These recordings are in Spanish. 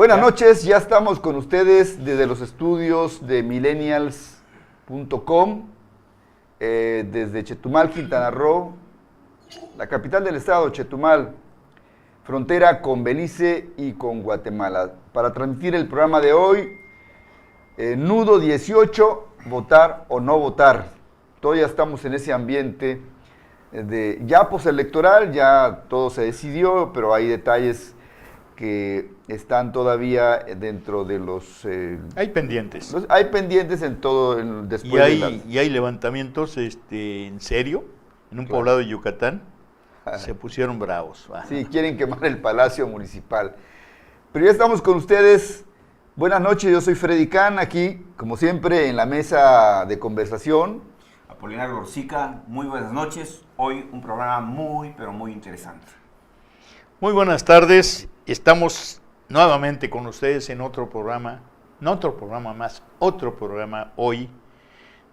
Buenas noches, ya estamos con ustedes desde los estudios de millennials.com, desde Chetumal, Quintana Roo, la capital del estado, Chetumal, frontera con Belice y con Guatemala. Para transmitir el programa de hoy, Nudo 18, votar o no votar. Todavía estamos en ese ambiente de ya postelectoral, ya todo se decidió, pero hay detalles que están todavía dentro de los... hay pendientes. Hay pendientes en todo, después y hay levantamientos en serio, en un poblado de Yucatán, se pusieron bravos. Sí, quieren quemar el Palacio Municipal. Pero ya estamos con ustedes. Buenas noches, yo soy Freddy Can, aquí, como siempre, en la mesa de conversación. Apolinar Gorsica, muy buenas noches. Hoy un programa muy, pero muy interesante. Muy buenas tardes. Estamos nuevamente con ustedes en otro programa, no otro programa más, otro programa hoy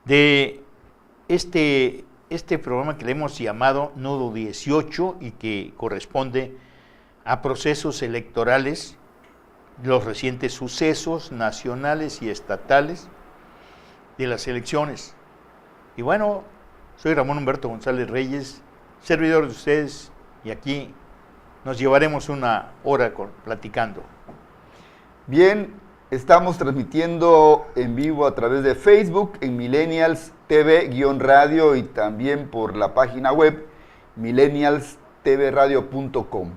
de este programa que le hemos llamado Nudo 18 y que corresponde a procesos electorales, los recientes sucesos nacionales y estatales de las elecciones. Y bueno, soy Ramón Humberto González Reyes, servidor de ustedes, y aquí nos llevaremos una hora platicando. Bien, estamos transmitiendo en vivo a través de Facebook, en Millennials TV-radio y también por la página web millennialstvradio.com.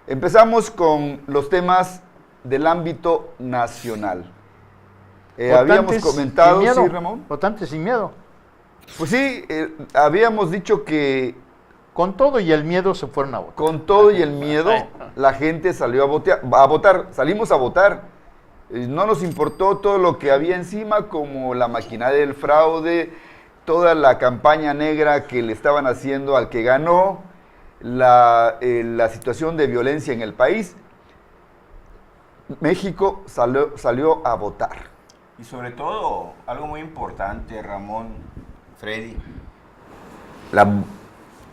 Empezamos con los temas del ámbito nacional. Habíamos comentado, ¿sí, Ramón? Votantes sin miedo. Pues sí, habíamos dicho que con todo y el miedo se fueron a votar. Con todo y el miedo, la gente salió a votar. Salimos a votar. No nos importó todo lo que había encima, como la maquinaria del fraude, toda la campaña negra que le estaban haciendo al que ganó, la situación de violencia en el país. México salió a votar. Y sobre todo, algo muy importante, Ramón, Freddy,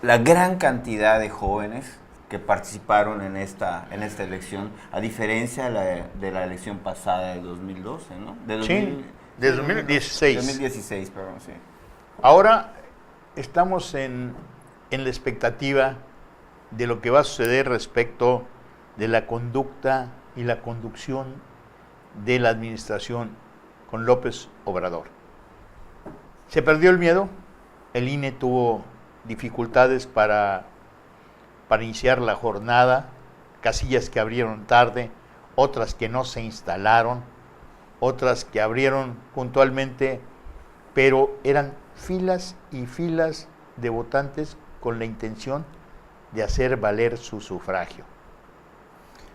la gran cantidad de jóvenes que participaron en esta elección, a diferencia de la elección pasada de 2012, ¿no? Sí, de 2016. 2016, perdón, sí. Ahora estamos en la expectativa de lo que va a suceder respecto de la conducta y la conducción de la administración con López Obrador. Se perdió el miedo, el INE tuvo dificultades para iniciar la jornada, casillas que abrieron tarde, otras que no se instalaron, otras que abrieron puntualmente, pero eran filas y filas de votantes con la intención de hacer valer su sufragio.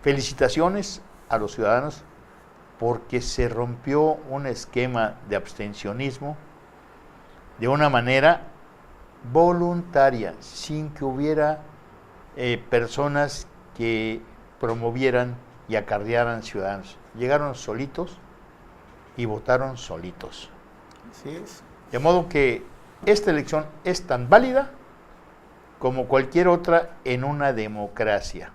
Felicitaciones a los ciudadanos porque se rompió un esquema de abstencionismo de una manera voluntaria, sin que hubiera personas que promovieran y acarrearan ciudadanos. Llegaron solitos y votaron solitos. Así es. De modo que esta elección es tan válida como cualquier otra en una democracia.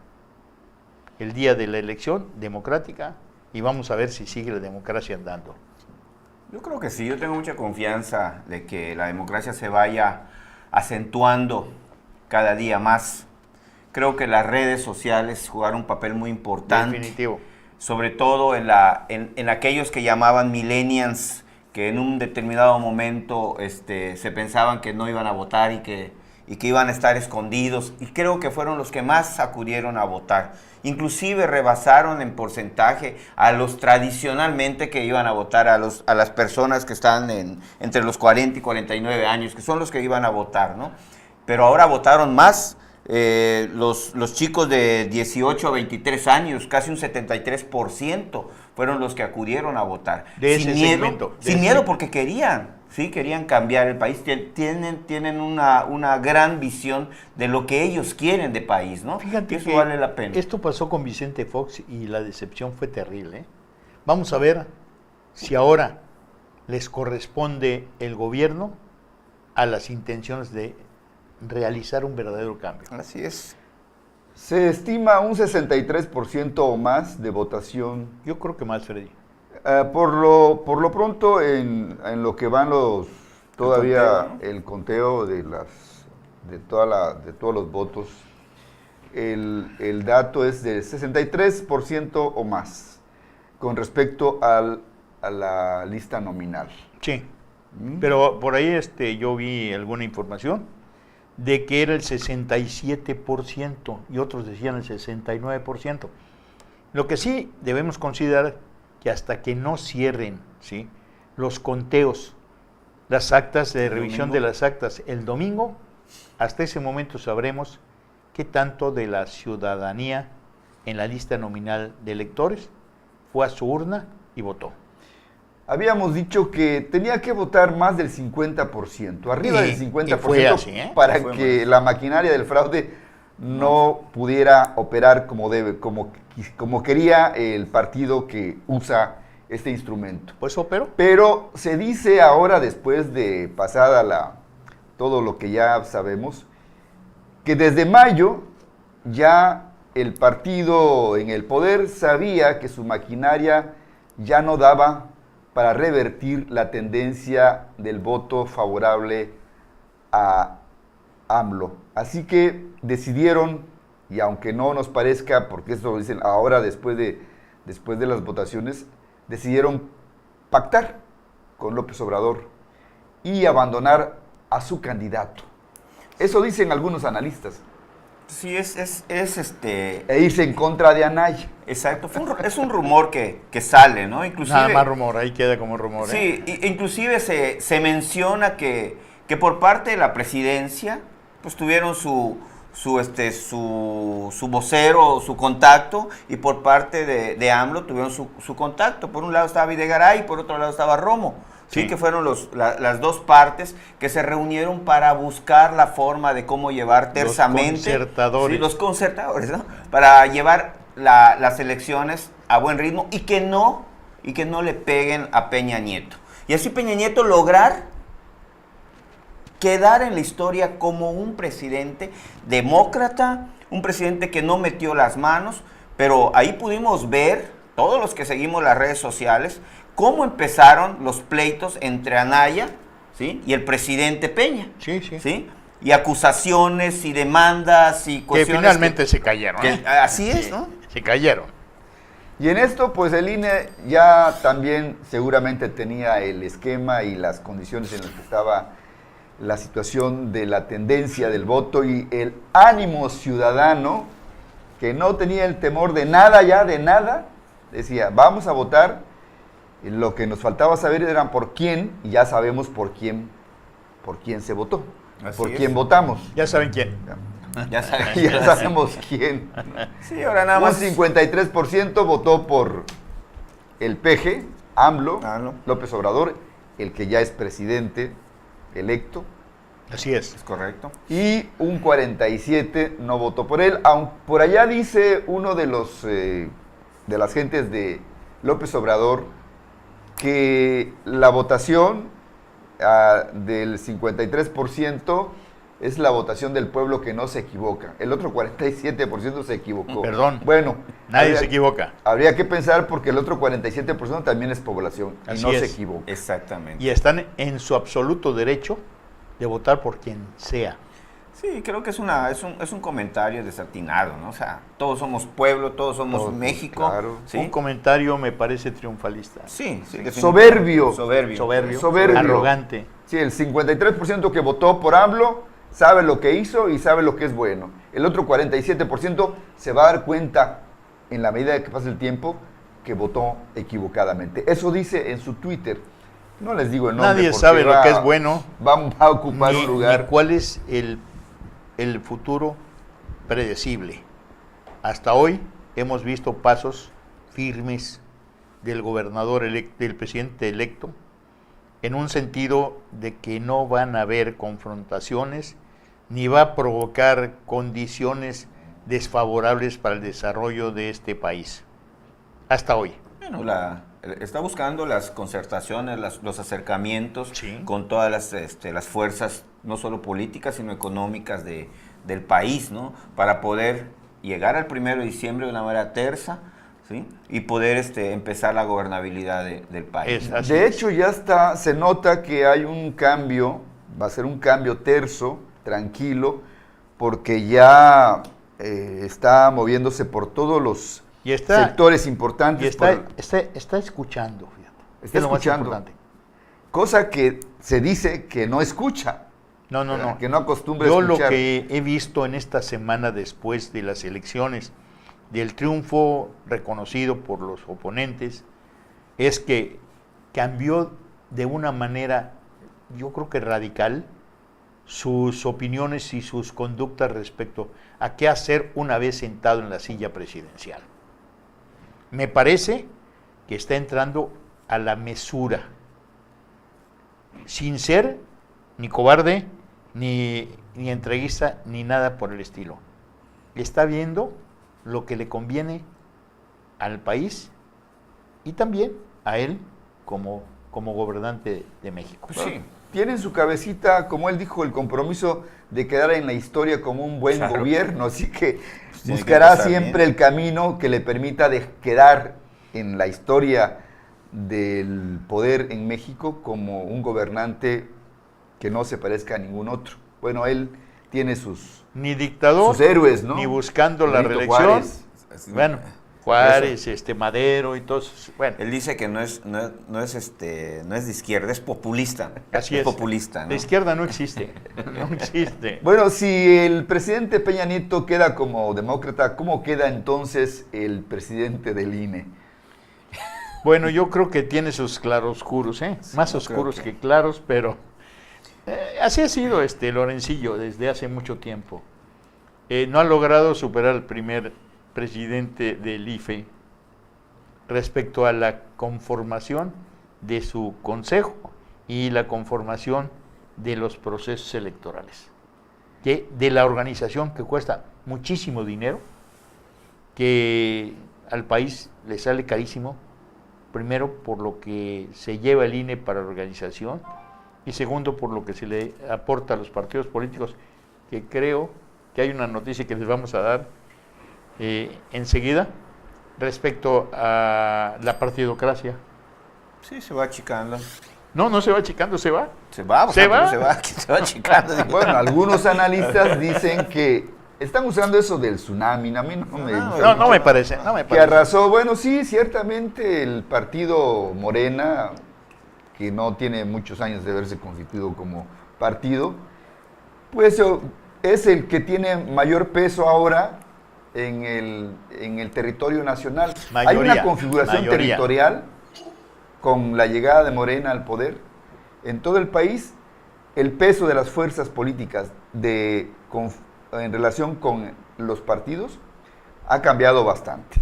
El día de la elección democrática, y vamos a ver si sigue la democracia andando. Yo creo que sí, yo tengo mucha confianza de que la democracia se vaya acentuando cada día más. Creo que las redes sociales jugaron un papel muy importante. Definitivo. Sobre todo en aquellos que llamaban millennials, que en un determinado momento se pensaban que no iban a votar y que iban a estar escondidos. Y creo que fueron los que más acudieron a votar. Inclusive rebasaron en porcentaje a los tradicionalmente que iban a votar, a las personas que están entre los 40 y 49 años, que son los que iban a votar, ¿no? Pero ahora votaron más los chicos de 18 a 23 años, casi un 73% fueron los que acudieron a votar. Sin miedo porque querían cambiar el país, tienen una gran visión de lo que ellos quieren de país, ¿no? Fíjate eso que vale la pena. Esto pasó con Vicente Fox y la decepción fue terrible, ¿eh? Vamos a ver si ahora les corresponde el gobierno a las intenciones de realizar un verdadero cambio. Así es. Se estima un 63% o más de votación. Yo creo que más, Freddy. Por lo pronto, en lo que van todavía el conteo de todos los votos, el dato es de 63% o más con respecto a la lista nominal. Sí, pero por ahí yo vi alguna información de que era el 67% y otros decían el 69%. Lo que sí debemos considerar que hasta que no cierren, ¿sí?, los conteos, las actas de revisión de las actas el domingo, hasta ese momento sabremos qué tanto de la ciudadanía en la lista nominal de electores fue a su urna y votó. Habíamos dicho que tenía que votar más del 50%, arriba del 50%, fue así, para que la maquinaria del fraude no pudiera operar como quería el partido que usa este instrumento. Pues operó. Pero se dice ahora, después de pasada todo lo que ya sabemos, que desde mayo ya el partido en el poder sabía que su maquinaria ya no daba para revertir la tendencia del voto favorable a AMLO. Así que decidieron, y aunque no nos parezca, porque esto lo dicen ahora después de las votaciones, decidieron pactar con López Obrador y abandonar a su candidato. Eso dicen algunos analistas. Sí, es E irse en contra de Anaya. Exacto, es un rumor que sale, ¿no? Inclusive, nada más rumor, ahí queda como rumor. Sí, inclusive se menciona que por parte de la presidencia, pues tuvieron su vocero, su contacto, y por parte de AMLO tuvieron su contacto. Por un lado estaba Videgaray y por otro lado estaba Romo. Sí, que fueron las dos partes que se reunieron para buscar la forma de cómo llevar tersamente. Los concertadores. Sí, los concertadores, ¿no? Para llevar las elecciones a buen ritmo y que no le peguen a Peña Nieto. Y así Peña Nieto lograr quedar en la historia como un presidente demócrata, un presidente que no metió las manos, pero ahí pudimos ver, todos los que seguimos las redes sociales, cómo empezaron los pleitos entre Anaya, ¿sí?, y el presidente Peña. Sí, sí. ¿Sí? Y acusaciones y demandas y cuestiones. Que finalmente se cayeron. Así es, ¿no? Se cayeron. Y en esto, pues el INE ya también seguramente tenía el esquema y las condiciones en las que estaba la situación de la tendencia del voto y el ánimo ciudadano, que no tenía el temor de nada ya, de nada, decía, vamos a votar. Lo que nos faltaba saber era por quién, y ya sabemos por quién se votó, por quién votamos. Ya saben quién. Ya sabemos quién. Sí, ahora nada más. Un 53% votó por el PG, AMLO, López Obrador, el que ya es presidente electo. Así es. Es correcto. Y un 47% no votó por él. Aunque por allá dice uno de las gentes de López Obrador que la votación del 53% es la votación del pueblo que no se equivoca. El otro 47% se equivocó. Perdón. Bueno, nadie se equivoca. Habría que pensar porque el otro 47% también es población y Así no es. se equivoca. Exactamente. Y están en su absoluto derecho de votar por quien sea. Sí, creo que es un comentario desatinado, ¿no? O sea, todos somos pueblo, todos somos México. Claro. ¿sí? Un comentario me parece triunfalista. Sí, Soberbio. Soberbio. Arrogante. Sí, el 53% que votó por AMLO sabe lo que hizo y sabe lo que es bueno. El otro 47% se va a dar cuenta en la medida que pase el tiempo que votó equivocadamente. Eso dice en su Twitter. No les digo el nombre. Nadie sabe lo que es bueno. Va a ocupar un lugar. Ni cuál es el futuro predecible. Hasta hoy hemos visto pasos firmes del gobernador electo, del presidente electo, en un sentido de que no van a haber confrontaciones ni va a provocar condiciones desfavorables para el desarrollo de este país. Hasta hoy. Bueno, está buscando las concertaciones, los acercamientos con todas las fuerzas, no solo políticas, sino económicas del país, ¿no? Para poder llegar al 1 de diciembre de una manera tersa, ¿sí? Y poder empezar la gobernabilidad del país. De hecho, ya se nota que hay un cambio, va a ser un cambio terso, tranquilo, porque ya está moviéndose por todos los sectores importantes. Y está escuchando, fíjate. Está escuchando. Cosa que se dice que no escucha. No. Que no acostumbra a Yo escuchar. lo que he visto en esta semana después de las elecciones, del triunfo reconocido por los oponentes, es que cambió de una manera, yo creo que radical, sus opiniones y sus conductas respecto a qué hacer una vez sentado en la silla presidencial. Me parece que está entrando a la mesura, sin ser ni cobarde, ni entreguista, ni nada por el estilo. Está viendo lo que le conviene al país y también a él como gobernante de México. Pues sí, tiene en su cabecita, como él dijo, el compromiso de quedar en la historia como un buen gobierno, así que buscará siempre el camino que le permita quedar en la historia del poder en México como un gobernante que no se parezca a ningún otro. Bueno, él tiene sus héroes, ¿no? Ni buscando la Benito reelección. Juárez. Bueno, Juárez, Madero y todos. Bueno, Él dice que no es de izquierda, es populista. así es. Populista, ¿no? La izquierda no existe. No existe. Bueno, si el presidente Peña Nieto queda como demócrata, ¿cómo queda entonces el presidente del INE? Bueno, yo creo que tiene sus claroscuros, más yo oscuros creo que claros, pero así ha sido Lorencillo desde hace mucho tiempo. No ha logrado superar al primer presidente del IFE respecto a la conformación de su consejo y la conformación de los procesos electorales, de la organización que cuesta muchísimo dinero, que al país le sale carísimo, primero por lo que se lleva el INE para la organización y segundo por lo que se le aporta a los partidos políticos, que creo que hay una noticia que les vamos a dar enseguida respecto a la partidocracia. Sí, se va achicando. No se va achicando, se va. Se va, ¿Se va? se va achicando. Bueno, algunos analistas dicen que están usando eso del tsunami. A mí no me gusta No me parece. que arrasó. Bueno, sí, ciertamente el partido Morena, que no tiene muchos años de haberse constituido como partido, pues es el que tiene mayor peso ahora en el territorio nacional. Hay una configuración territorial con la llegada de Morena al poder. En todo el país, el peso de las fuerzas políticas en relación con los partidos ha cambiado bastante.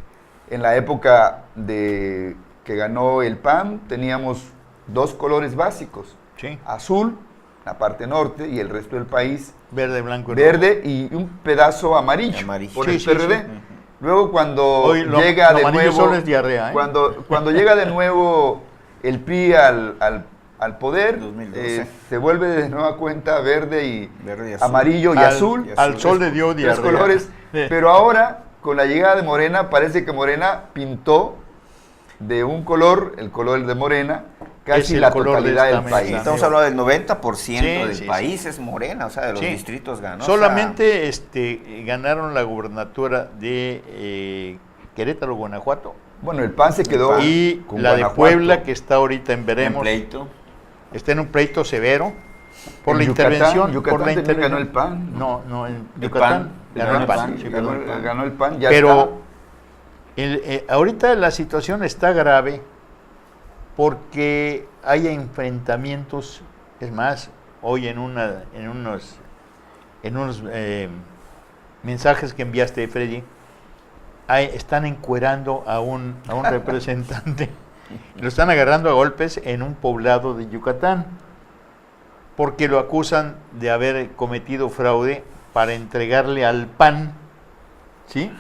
En la época que ganó el PAN, teníamos dos colores básicos, Sí. azul, la parte norte, y el resto del país Verde, blanco y verde y un pedazo amarillo, por Sí, el sí, PRD. sí. Luego cuando Hoy llega lo de amarillo nuevo solo es diarrea, cuando llega de nuevo el PRI al poder, 2012. se vuelve de nueva cuenta verde y Verde y azul. amarillo y azul. Al sol le dio Tres diarrea. colores. Sí. Pero ahora, con la llegada de Morena, parece que Morena pintó de un color, el color de Morena, Es casi el la color de totalidad esta del mesa. país. Estamos hablando del 90% del Sí, país es Morena, o sea, de los Sí. distritos ganó. Solamente ganaron la gubernatura de Querétaro, Guanajuato, Bueno, el PAN se quedó y con la de Guanajuato. Puebla, que está ahorita en en veremos. pleito. Está en un pleito severo por En la Yucatán, intervención. Yucatán por la también ganó intervención. el PAN. No, en El Yucatán PAN. ganó el PAN. Sí, Sí, ganó, perdón. ganó el PAN, ya Pero ahorita la situación está grave porque hay enfrentamientos. Es más, hoy en unos mensajes que enviaste, Freddy, están encuerando a un representante. Lo están agarrando a golpes en un poblado de Yucatán porque lo acusan de haber cometido fraude para entregarle al PAN, ¿sí?,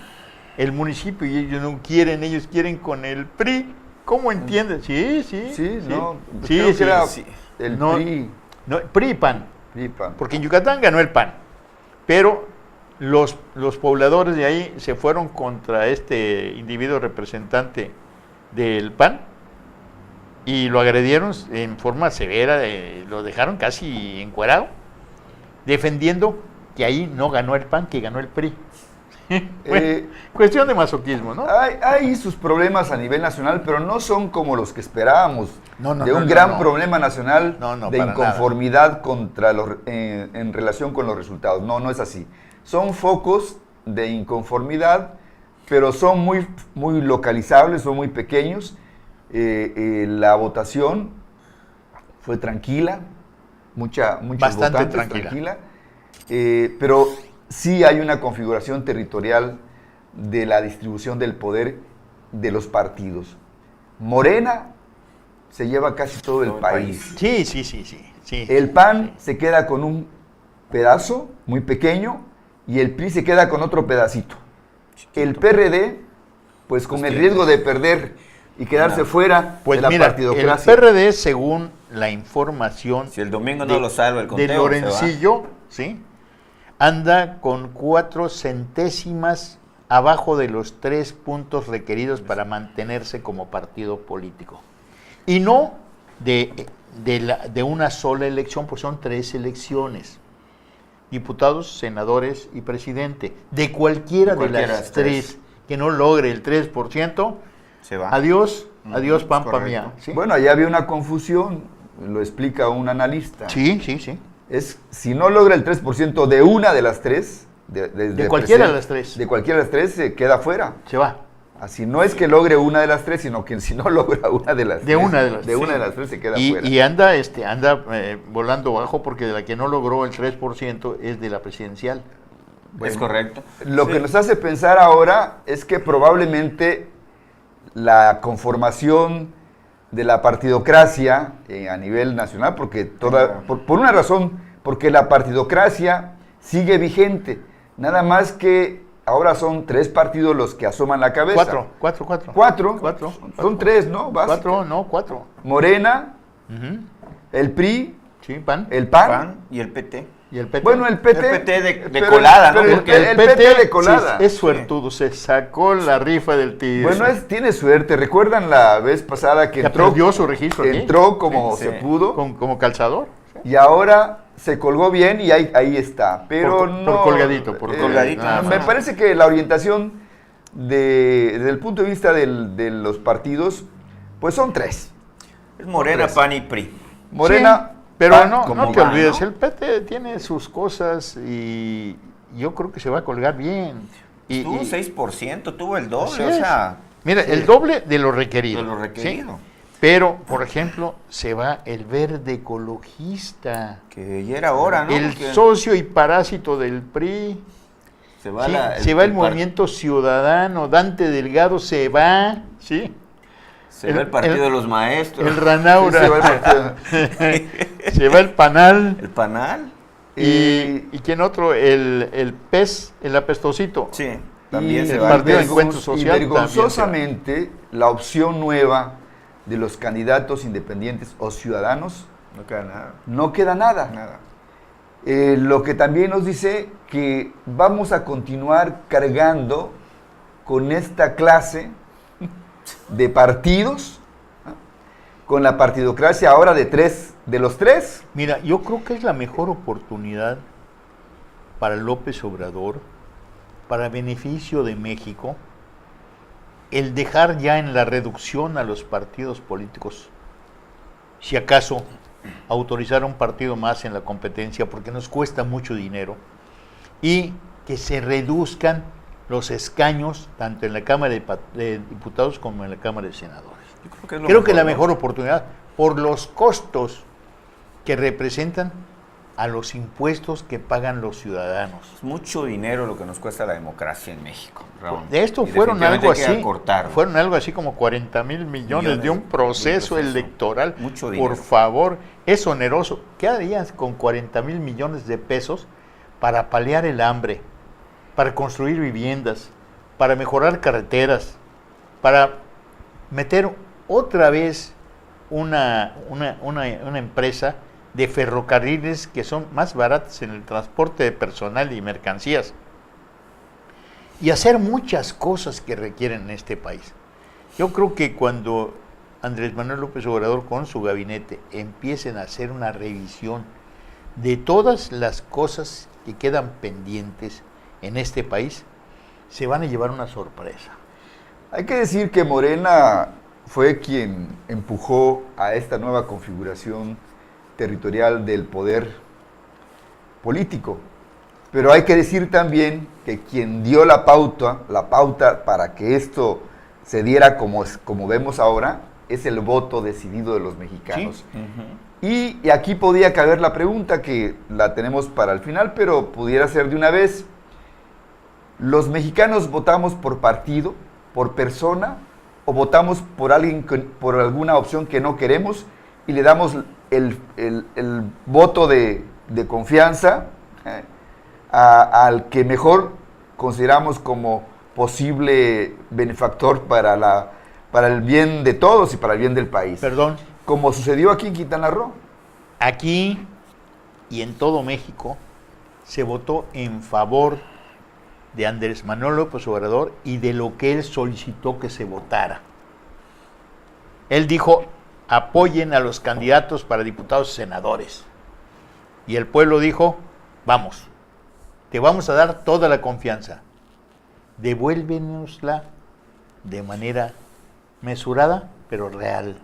el municipio, y ellos quieren con el PRI. ¿Cómo entiendes? Sí. Sí, no, Sí, creo que era sí. el No, PRI. No, PRI y PAN, PRI, PAN. porque en Yucatán ganó el PAN, pero los pobladores de ahí se fueron contra este individuo representante del PAN y lo agredieron en forma severa, lo dejaron casi encuerado, defendiendo que ahí no ganó el PAN, que ganó el PRI. Bueno, cuestión de masoquismo, ¿no? Hay sus problemas a nivel nacional, pero no son como los que esperábamos. De un no, gran no. problema nacional de para inconformidad contra en relación con los resultados. No, no es así. Son focos de inconformidad, pero son muy, muy localizables, son muy pequeños. La votación fue tranquila, muchos Bastante votantes, tranquila. pero sí hay una configuración territorial de la distribución del poder de los partidos. Morena se lleva casi todo el país. Sí. El PAN se queda con un pedazo muy pequeño y el PRI se queda con otro pedacito. El PRD, pues con el riesgo de perder y quedarse fuera pues de la mira, partidocracia. el PRD, según la información Si el domingo no lo salva el conteo, de Lorencillo, ¿sí?, anda con 4 centésimas abajo de los 3 puntos requeridos para mantenerse como partido político. Y no de una sola elección, pues son 3 elecciones. Diputados, senadores y presidente. De cualquiera de las 3 que no logre el 3%, se va. Adiós, pampa correcto. mía. ¿Sí? Bueno, allá había una confusión, lo explica un analista. Sí. Es si no logra el 3% de una de las 3, De cualquiera de las 3. de cualquiera de las 3 se queda fuera. Se va. Así no es que logre una de las 3, sino que si no logra una de las 3, una de las una de las 3 se queda fuera. Y anda volando bajo porque de la que no logró el 3% es de la presidencial. Es correcto. Lo que nos hace pensar ahora es que probablemente la conformación de la partidocracia a nivel nacional, porque por una razón, porque la partidocracia sigue vigente, nada más que ahora son 3 partidos los que asoman la cabeza. 4. 4. Son 3, ¿no? 4. Morena, Ujú. el PRI, Sí, PAN. el PAN. PAN y el PT. Y el PT. Bueno, el PT. El PT de pero- colada, ¿no? pero Porque el PT de colada. sí, es suertudo, se sacó la rifa del tigre. Bueno, tiene suerte. ¿Recuerdan la vez pasada que Ya entró? perdió su registro aquí. Entró como Sí, se sí. pudo como calzador. y ahora se colgó bien y ahí está. Pero Por no. colgadito, colgadito, nada Me más. parece que la orientación desde el punto de vista de los partidos, pues son 3. es Morena, Tres. PAN y PRI. Morena. Sí, pero PAN, no como te va, olvides, ¿no? el PT tiene sus cosas y yo creo que se va a colgar bien. Tuvo un 6%, tuvo el doble, Así o es. sea, Mira, el doble de lo requerido. de lo requerido. ¿sí? Pero, por ejemplo, se va el verde ecologista, Que ya era hora, ¿no? el Porque socio y parásito del PRI. se va, Sí, la- se va el par- movimiento ciudadano, Dante Delgado se va, ¿sí? Se va el partido de los maestros. El Ranaura, Sí, se va el partido. se va el Panal, El Panal. y ¿quién otro? El PES, el apestosito. Sí, también Y se el va. Partido de vergon- Encuentro Social y también vergonzosamente, la opción nueva de los candidatos independientes o ciudadanos No queda nada. no queda nada. Nada. Lo que también nos dice que vamos a continuar cargando con esta clase de partidos, ¿no? Con la partidocracia ahora de los 3. Mira, yo creo que es la mejor oportunidad para López Obrador, para beneficio de México, el dejar ya en la reducción a los partidos políticos, si acaso autorizar un partido más en la competencia, porque nos cuesta mucho dinero, y que se reduzcan los escaños tanto en la Cámara de Diputados como en la Cámara de Senadores. Yo creo que es lo Creo que la ¿no? mejor oportunidad, por los costos que representan a los impuestos que pagan los ciudadanos. Es mucho dinero lo que nos cuesta la democracia en México, Raúl. De esto Y fueron algo definitivamente hay que así, acortarlo. fueron algo así como 40,000 millones de un proceso electoral. Mucho dinero. Por favor, es oneroso. ¿Qué harías con 40,000 millones de pesos para paliar el hambre, para construir viviendas, para mejorar carreteras, para meter otra vez una empresa de ferrocarriles que son más baratas en el transporte de personal y mercancías? y hacer muchas cosas que requieren en este país. Yo creo que cuando Andrés Manuel López Obrador con su gabinete empiecen a hacer una revisión de todas las cosas que quedan pendientes en este país, se van a llevar una sorpresa. Hay que decir que Morena fue quien empujó a esta nueva configuración territorial del poder político. Pero hay que decir también que quien dio la pauta para que esto se diera como vemos ahora, es el voto decidido de los mexicanos. Sí. Y aquí podía caber la pregunta, que la tenemos para el final, pero pudiera ser de una vez. ¿Los mexicanos votamos por partido, por persona, o votamos por alguien, por alguna opción que no queremos y le damos el voto de confianza al que mejor consideramos como posible benefactor para el bien de todos y para el bien del país? Perdón. Como sucedió aquí en Quintana Roo. Aquí y en todo México se votó en favor de Andrés Manuel López Obrador y de lo que él solicitó que se votara. Él dijo, apoyen a los candidatos para diputados y senadores. Y el pueblo dijo, vamos, te vamos a dar toda la confianza. Devuélvenosla de manera mesurada, pero real.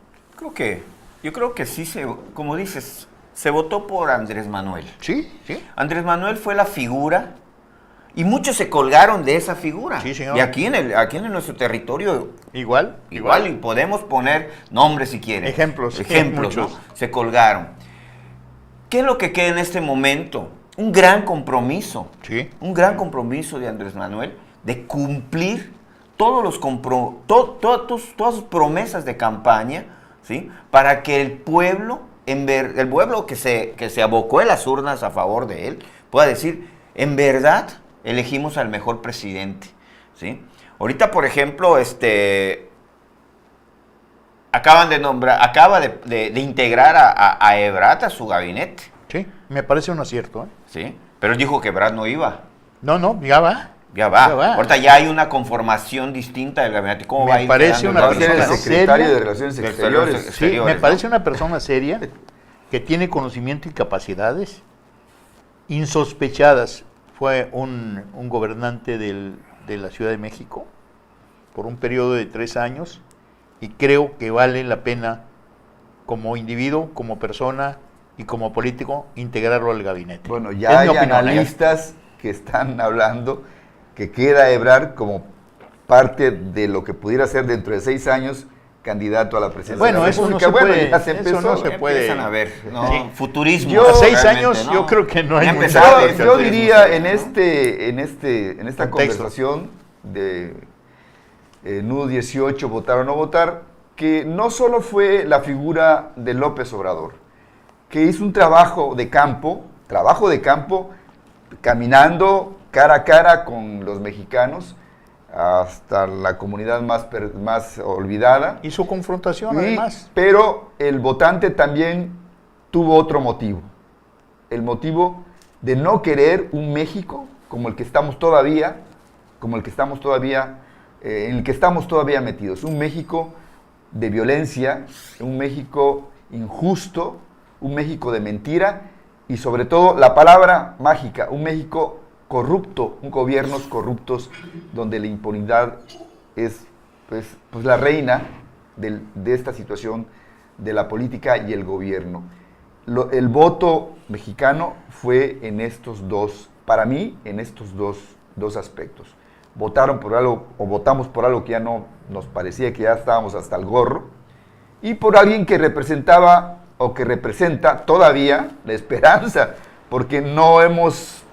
Yo creo que sí, como dices, se votó por Andrés Manuel. Sí, sí. Andrés Manuel fue la figura y muchos se colgaron de esa figura. Sí, señor. Y aquí en nuestro territorio Igual. y podemos poner nombres si quieren. Ejemplos, ¿no? muchos. Se colgaron. ¿Qué es lo que queda en este momento? Un gran compromiso. Sí. Un gran compromiso de Andrés Manuel de cumplir todas sus promesas de campaña, ¿sí? Para que el pueblo que se abocó en las urnas a favor de él, pueda decir, en verdad elegimos al mejor presidente, ¿sí? Ahorita, por ejemplo, acaba de integrar a Ebrard a su gabinete. Sí, me parece un acierto, ¿eh? Sí, pero él dijo que Ebrard no iba. No, ya va. Ya va. Ya va. Ahorita ya hay una conformación distinta del gabinete. ¿Cómo Me va a ir parece quedando una el Va a ser el gabinete? persona secretario seria. de Relaciones De Exteriores. Exteriores. Sí, me Exteriores, parece ¿no? una persona seria, que tiene conocimiento y capacidades insospechadas. Fue un gobernante de la Ciudad de México por un periodo de 3 años y creo que vale la pena como individuo, como persona y como político integrarlo al gabinete. Bueno, Es ya mi hay opinión, ¿eh? analistas que están hablando que queda Ebrard como parte de lo que pudiera ser dentro de 6 años candidato a la presidencia Bueno, de la eso no República. se Bueno, puede, ya se eso empezó. no se Ya puede. empiezan a ver, ¿no? Sí. Futurismo. Yo- A 6 realmente, años ¿no? yo creo que no hay Ya mucho empezaron que los Yo hacer. futurismos, diría ¿no? en esta Contexto. conversación de NU 18, votar o no votar, que no solo fue la figura de López Obrador, que hizo un trabajo de campo, caminando cara a cara con los mexicanos, hasta la comunidad más olvidada. Y su confrontación, Y- además. Pero el votante también tuvo otro motivo. El motivo de no querer un México como el que estamos todavía, en el que estamos todavía metidos. Un México de violencia, un México injusto, un México de mentira y sobre todo la palabra mágica, un México corrupto, un gobiernos corruptos donde la impunidad es pues la reina de esta situación de la política y el gobierno. El voto mexicano fue en estos dos, para mí, en estos dos aspectos. Votaron por algo o votamos por algo que ya no nos parecía, que ya estábamos hasta el gorro, y por alguien que representaba o que representa todavía la esperanza, porque no hemos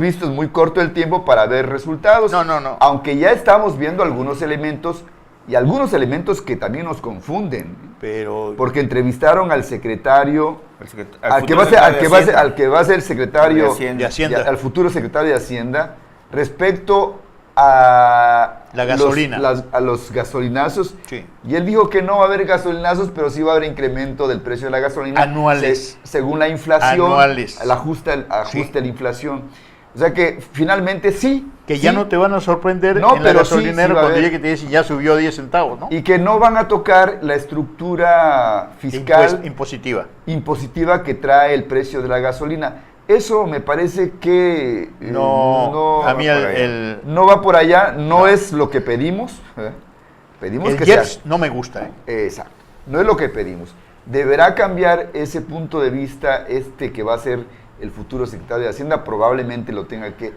visto, es muy corto el tiempo para ver resultados. No. Aunque ya estamos viendo algunos elementos y algunos elementos que también nos confunden. Pero Porque entrevistaron al secretario, al que futuro va a ser el secretario De Hacienda. al futuro secretario de Hacienda, respecto a La gasolina. a los gasolinazos. Sí. Y él dijo que no va a haber gasolinazos, pero sí va a haber incremento del precio de la gasolina. Anuales. Según la inflación. Anuales. El ajusta Sí. la inflación. O sea que finalmente sí, Que ya Sí. no te van a sorprender No, en la pero sí, gasolinera sí va a cuando haber. llegue y te dicen ya subió 10 centavos, ¿no? Y que no van a tocar la estructura fiscal Impositiva. impositiva que trae el precio de la gasolina. Eso me parece que No, a mí no va por allá, no es lo que pedimos. Pedimos el que IEPS sea. no me gusta, ¿eh? Exacto, no es lo que pedimos. Deberá cambiar ese punto de vista que va a ser el futuro secretario de Hacienda, probablemente lo tenga que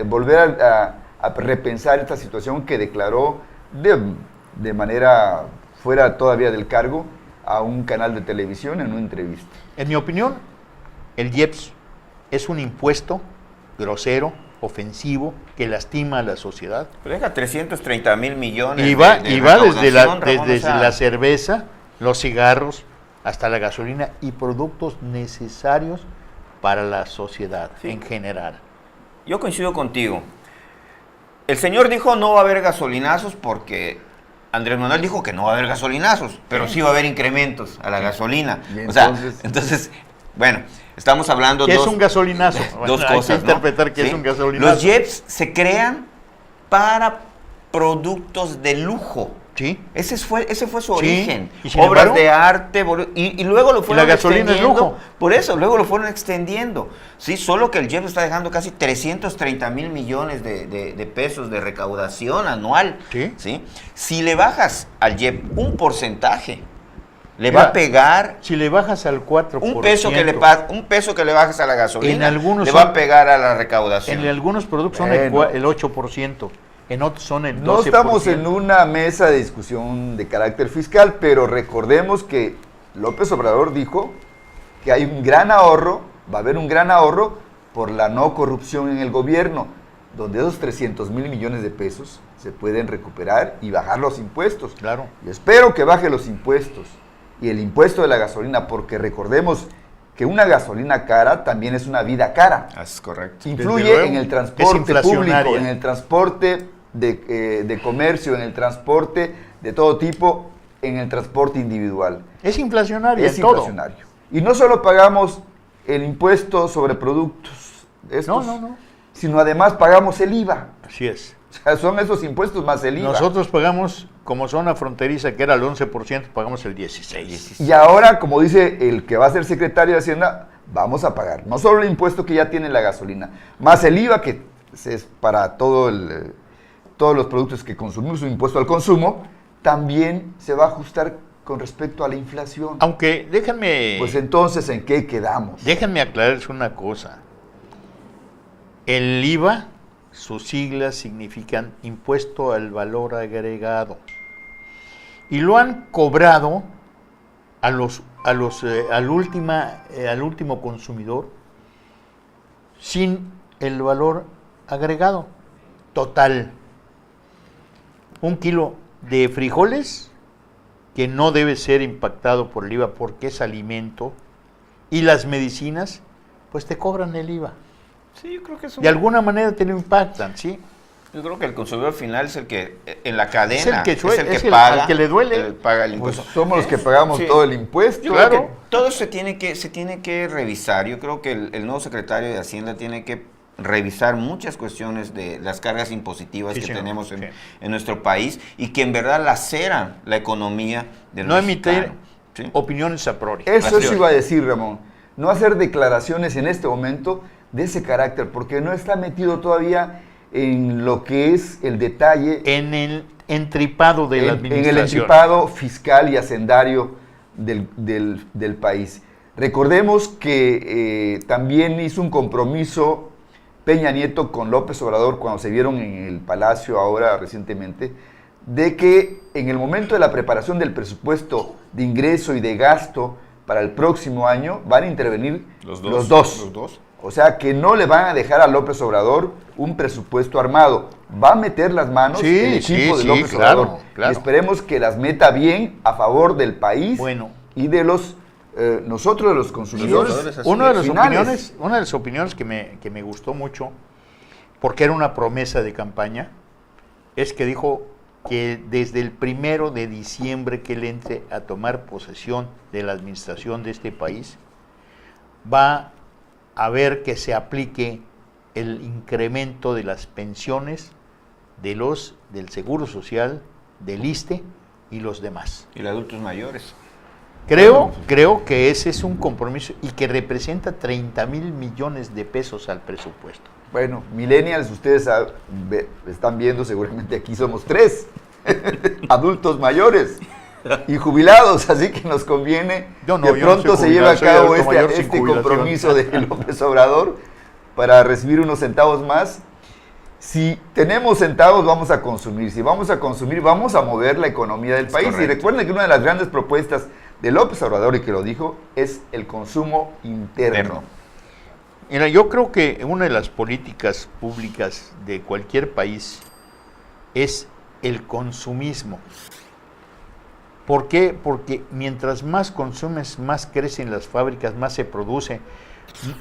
volver a repensar esta situación que declaró de manera fuera todavía del cargo a un canal de televisión en una entrevista. En mi opinión, el IEPS es un impuesto grosero, ofensivo, que lastima a la sociedad. Pero deja 330,000 millones. Y va de desde recaudación, Ramón, desde o sea, la cerveza, los cigarros, hasta la gasolina y productos necesarios para la sociedad Sí. en general. Yo coincido contigo. El señor dijo no va a haber gasolinazos porque Andrés Manuel dijo que no va a haber gasolinazos, pero sí va a haber incrementos a la gasolina. Y O sea, entonces- entonces, bueno, estamos hablando ¿Qué dos, es un gasolinazo? Bueno, dos hay que cosas, ¿no? interpretar qué ¿Sí? es un gasolinazo. Los JEPs se crean para productos de lujo. Sí. Ese fue su Sí, origen. y sin Obras embargo- de arte, y luego lo fueron la gasolina es extendiendo. lujo. Por eso, luego lo fueron extendiendo. Sí, solo que el JEP está dejando casi 330,000 millones de pesos de recaudación anual. Sí. Si le bajas al JEP un porcentaje, le Mira, va a pegar Si le bajas al 4%, un peso que le bajas a la gasolina, En algunos le va a son- pegar a la recaudación. en algunos productos son Bueno. el 8%, en otros son el 12%. No estamos en una mesa de discusión de carácter fiscal, pero recordemos que López Obrador dijo que hay un gran ahorro, va a haber un gran ahorro por la no corrupción en el gobierno, donde esos 300,000 millones de pesos se pueden recuperar y bajar los impuestos. Claro. Yo espero que baje los impuestos y el impuesto de la gasolina, porque recordemos que una gasolina cara también es una vida cara. Es correcto. Influye luego, en el es transporte inflacionaria. público, en el transporte de comercio, en el transporte de todo tipo, en el transporte individual. Es inflacionario Es en todo. inflacionario. Y no solo pagamos el impuesto sobre productos estos, No. sino además pagamos el IVA. Así es. O sea, son esos impuestos más el IVA. Nosotros pagamos, como zona fronteriza, que era el 11%, pagamos el 16%. Y ahora, como dice el que va a ser secretario de Hacienda, vamos a pagar no solo el impuesto que ya tiene la gasolina, más el IVA, que es para todos los productos que consumimos, un impuesto al consumo, también se va a ajustar con respecto a la inflación. Aunque déjenme Pues ¿en qué quedamos? aclararles una cosa. El IVA, sus siglas significan Impuesto al Valor Agregado. Y lo han cobrado al último consumidor sin el valor agregado total. Un kilo de frijoles que no debe ser impactado por el IVA porque es alimento, y las medicinas, pues te cobran el IVA. Sí, yo creo que es De alguna manera te lo impactan, ¿sí? Yo creo que el consumidor final es el que, en la cadena, Es el que paga, al que le duele. paga el Pues impuesto. somos los que pagamos Sí. todo el impuesto. Yo creo que todo eso se tiene que revisar. Yo creo que el nuevo secretario de Hacienda tiene que revisar muchas cuestiones de las cargas impositivas Sí, que señor. tenemos Sí. en nuestro país y que en verdad laceran la economía del No emitir mexicano. ¿Sí? opiniones a priori. Eso Así es. iba a decir, Ramón. No hacer declaraciones en este momento de ese carácter, porque no está metido todavía en lo que es el detalle, En el entripado de la en administración. el entripado fiscal y hacendario del país. Recordemos que también hizo un compromiso Peña Nieto con López Obrador cuando se vieron en el Palacio ahora recientemente, de que en el momento de la preparación del presupuesto de ingreso y de gasto para el próximo año van a intervenir los dos. O sea, que no le van a dejar a López Obrador un presupuesto armado. Va a meter las manos Sí, el equipo sí, de López claro, Obrador. claro. Y esperemos que las meta bien a favor del país Bueno. y de nosotros, de los consumidores. Una de las finales. opiniones que me gustó mucho, porque era una promesa de campaña, es que dijo que desde el 1 de diciembre que él entre a tomar posesión de la administración de este país, va a ver que se aplique el incremento de las pensiones del Seguro Social, del ISSSTE y los demás. Y los adultos mayores. Creo que ese es un compromiso y que representa 30,000 millones de pesos al presupuesto. Bueno, millennials, ustedes están viendo, seguramente aquí somos 3 adultos mayores y jubilados, así que nos conviene que pronto se lleve a cabo este compromiso de López Obrador para recibir unos centavos más. Si tenemos centavos, vamos a consumir. Si vamos a consumir, vamos a mover la economía del país. Correcto. Y recuerden que una de las grandes propuestas de López Obrador, y que lo dijo, es el consumo interno. Mira, yo creo que una de las políticas públicas de cualquier país es el consumismo. ¿Por qué? Porque mientras más consumes, más crecen las fábricas, más se produce.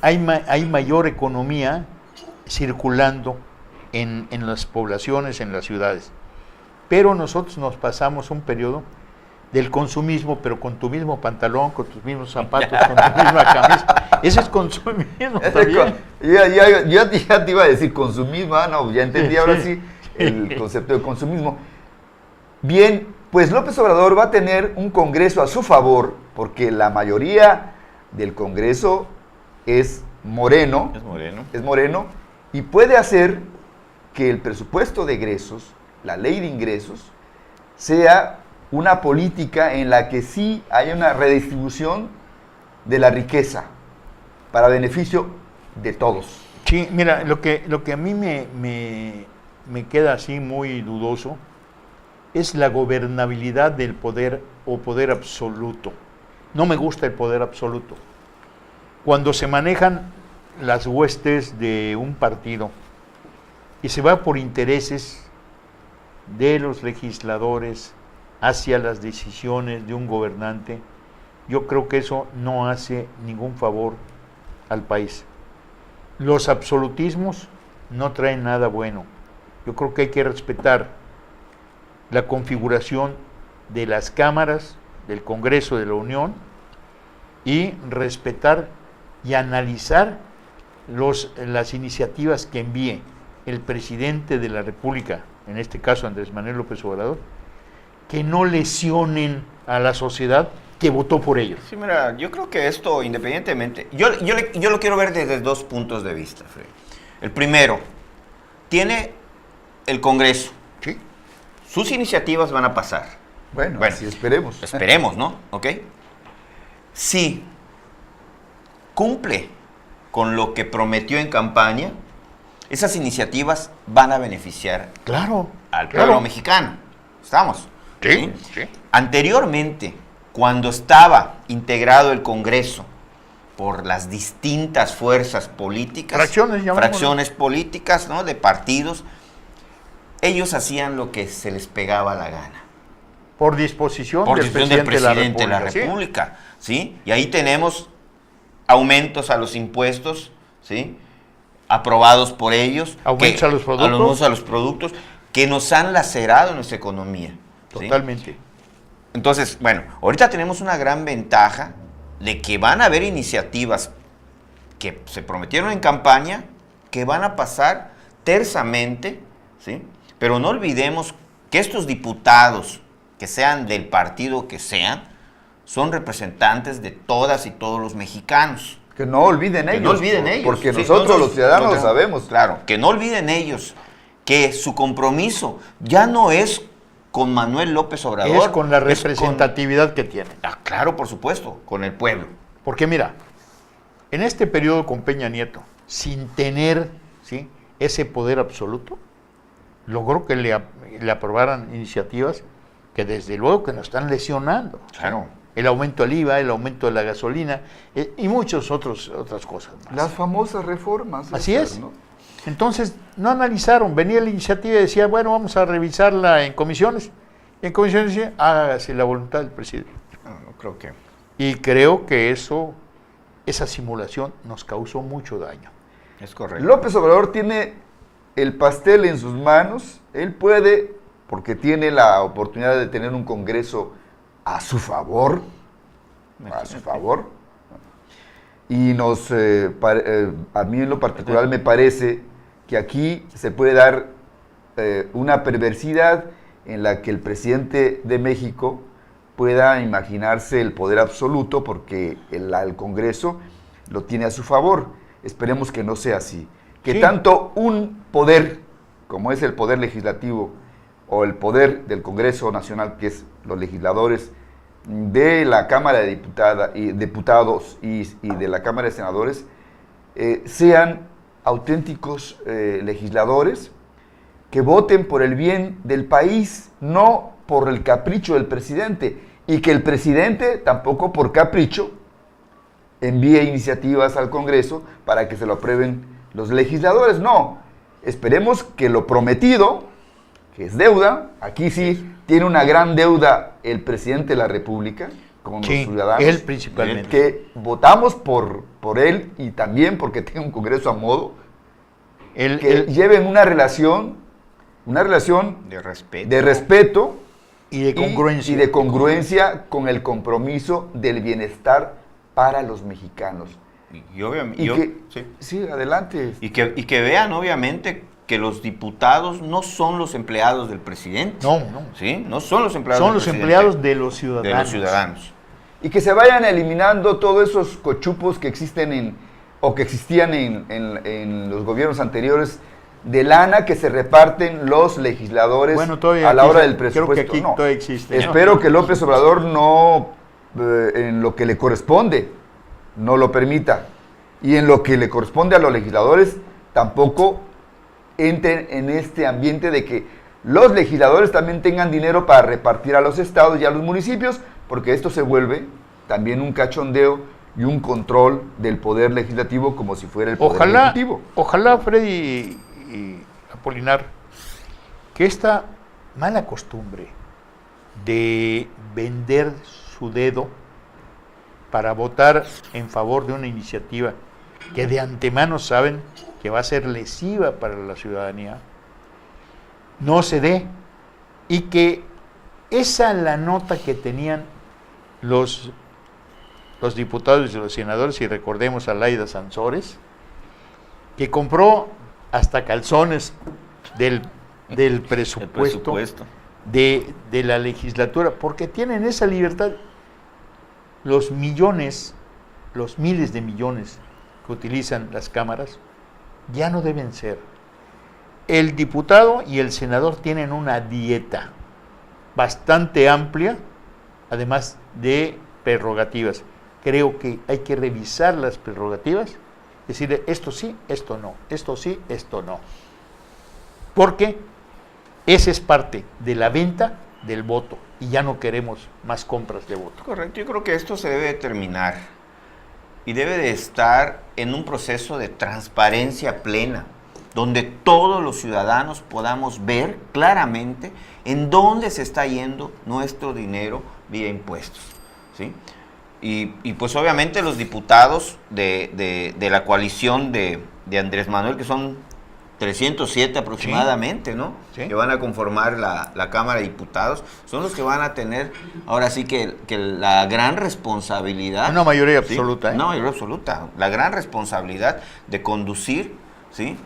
Hay mayor economía circulando en las poblaciones, en las ciudades. Pero nosotros nos pasamos un periodo del consumismo, pero con tu mismo pantalón, con tus mismos zapatos, con tu misma camisa. Ese es consumismo también. Ya te iba a decir consumismo, no, ya entendí ahora sí el concepto de consumismo. Bien, pues López Obrador va a tener un Congreso a su favor, porque la mayoría del Congreso es moreno. Es moreno, y puede hacer que el presupuesto de egresos, la ley de ingresos, sea una política en la que sí haya una redistribución de la riqueza para beneficio de todos. Sí, mira, lo que a mí me queda así muy dudoso es la gobernabilidad del poder o poder absoluto. No me gusta el poder absoluto. Cuando se manejan las huestes de un partido y se va por intereses de los legisladores hacia las decisiones de un gobernante, yo creo que eso no hace ningún favor al país. Los absolutismos no traen nada bueno. Yo creo que hay que respetar la configuración de las cámaras, del Congreso de la Unión, y respetar y analizar las iniciativas que envíe el presidente de la República, en este caso Andrés Manuel López Obrador, que no lesionen a la sociedad que votó por ellos. Sí, mira, yo creo que esto, independientemente, yo lo quiero ver desde 2 puntos de vista, Fred. El primero, tiene el Congreso. Sí. Sus iniciativas van a pasar. Bueno, así esperemos. Esperemos, ¿no? ¿Ok? Si cumple con lo que prometió en campaña, esas iniciativas van a beneficiar al pueblo mexicano. ¿Estamos? Sí. Anteriormente, cuando estaba integrado el Congreso por las distintas fuerzas políticas, fracciones políticas, ¿no?, de partidos, ellos hacían lo que se les pegaba la gana. Por disposición del presidente de la República, ¿sí? Y ahí tenemos aumentos a los impuestos, ¿sí?, aprobados por ellos. Aumentos a los productos. Que nos han lacerado nuestra economía. ¿Sí? Totalmente. Entonces, bueno, ahorita tenemos una gran ventaja de que van a haber iniciativas que se prometieron en campaña, que van a pasar tersamente, ¿sí? Pero no olvidemos que estos diputados, que sean del partido que sean, son representantes de todas y todos los mexicanos. Que no olviden ellos. No olviden ellos. Porque nosotros los ciudadanos lo sabemos. Claro, que no olviden ellos que su compromiso ya no es con Manuel López Obrador. Es con la representatividad que tiene. Claro, por supuesto, con el pueblo. Porque mira, en este periodo con Peña Nieto, sin tener, ¿sí?, ese poder absoluto, logró que le aprobaran iniciativas que desde luego que nos están lesionando. Claro. El aumento del IVA, el aumento de la gasolina y muchas otras cosas más. Las famosas reformas. Así es. ¿No? Entonces, no analizaron. Venía la iniciativa y decía, bueno, vamos a revisarla en comisiones. Y en comisiones decía, hágase la voluntad del presidente. No creo que... Y creo que esa simulación nos causó mucho daño. Es correcto. López Obrador tiene el pastel en sus manos. Él puede, porque tiene la oportunidad de tener un Congreso a su favor. A su favor. Y a mí en lo particular me parece que aquí se puede dar una perversidad en la que el presidente de México pueda imaginarse el poder absoluto porque el Congreso lo tiene a su favor. Esperemos que no sea así. Que Sí. tanto un poder, como es el poder legislativo, o el poder del Congreso Nacional, que es los legisladores de la Cámara de Diputados y de la Cámara de Senadores, sean auténticos legisladores que voten por el bien del país, no por el capricho del presidente, y que el presidente tampoco por capricho envíe iniciativas al Congreso para que se lo aprueben los legisladores. No, esperemos que lo prometido, que es deuda, aquí sí tiene una gran deuda el presidente de la República con Sí, los ciudadanos, él principalmente. que votamos por él y también porque tenga un Congreso a modo, que lleven una relación De respeto. y de congruencia. y de congruencia con el compromiso del bienestar para los mexicanos. Y obviamente, Y sí, adelante. y que vean, obviamente, que los diputados no son los empleados del presidente. No, no. ¿Sí? No son los empleados Son del los presidente, empleados de los ciudadanos. de los ciudadanos. Y que se vayan eliminando todos esos cochupos que existen o que existían en los gobiernos anteriores, de lana que se reparten los legisladores Bueno, todavía a la aquí- hora del creo presupuesto. que aquí No. todavía existe. Espero que López Obrador no, en lo que le corresponde, no lo permita. Y en lo que le corresponde a los legisladores, tampoco entren en este ambiente de que los legisladores también tengan dinero para repartir a los estados y a los municipios, porque esto se vuelve también un cachondeo y un control del poder legislativo como si fuera el poder ejecutivo. Ojalá, Freddy y Apolinar, que esta mala costumbre de vender su dedo para votar en favor de una iniciativa que de antemano saben que va a ser lesiva para la ciudadanía, no se dé, y que esa la nota que tenían los diputados y los senadores, y recordemos a Laida Sansores, que compró hasta calzones del presupuesto, de la legislatura, porque tienen esa libertad. Los millones, los miles de millones que utilizan las cámaras, ya no deben ser. El diputado y el senador tienen una dieta bastante amplia, además de prerrogativas. Creo que hay que revisar las prerrogativas, decirle esto sí, esto no, esto sí, esto no. Porque esa es parte de la venta del voto y ya no queremos más compras de voto. Correcto, yo creo que esto se debe determinar y debe de estar en un proceso de transparencia plena, donde todos los ciudadanos podamos ver claramente en dónde se está yendo nuestro dinero vía impuestos, ¿sí? Y pues obviamente los diputados de la coalición de Andrés Manuel, que son 307 aproximadamente, ¿no? Sí. Que van a conformar la Cámara de Diputados, son los que van a tener ahora sí que la gran responsabilidad. Una mayoría ¿sí? absoluta, ¿eh? Una mayoría absoluta. La gran responsabilidad de conducir, ¿sí?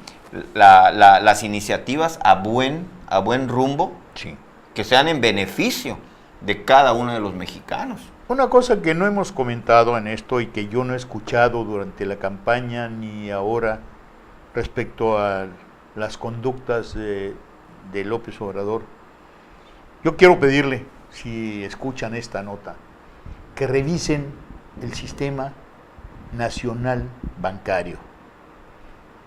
Las iniciativas a buen rumbo, Sí. que sean en beneficio de cada uno de los mexicanos. Una cosa que no hemos comentado en esto y que yo no he escuchado durante la campaña ni ahora respecto a las conductas de López Obrador, yo quiero pedirle, si escuchan esta nota, que revisen el sistema nacional bancario.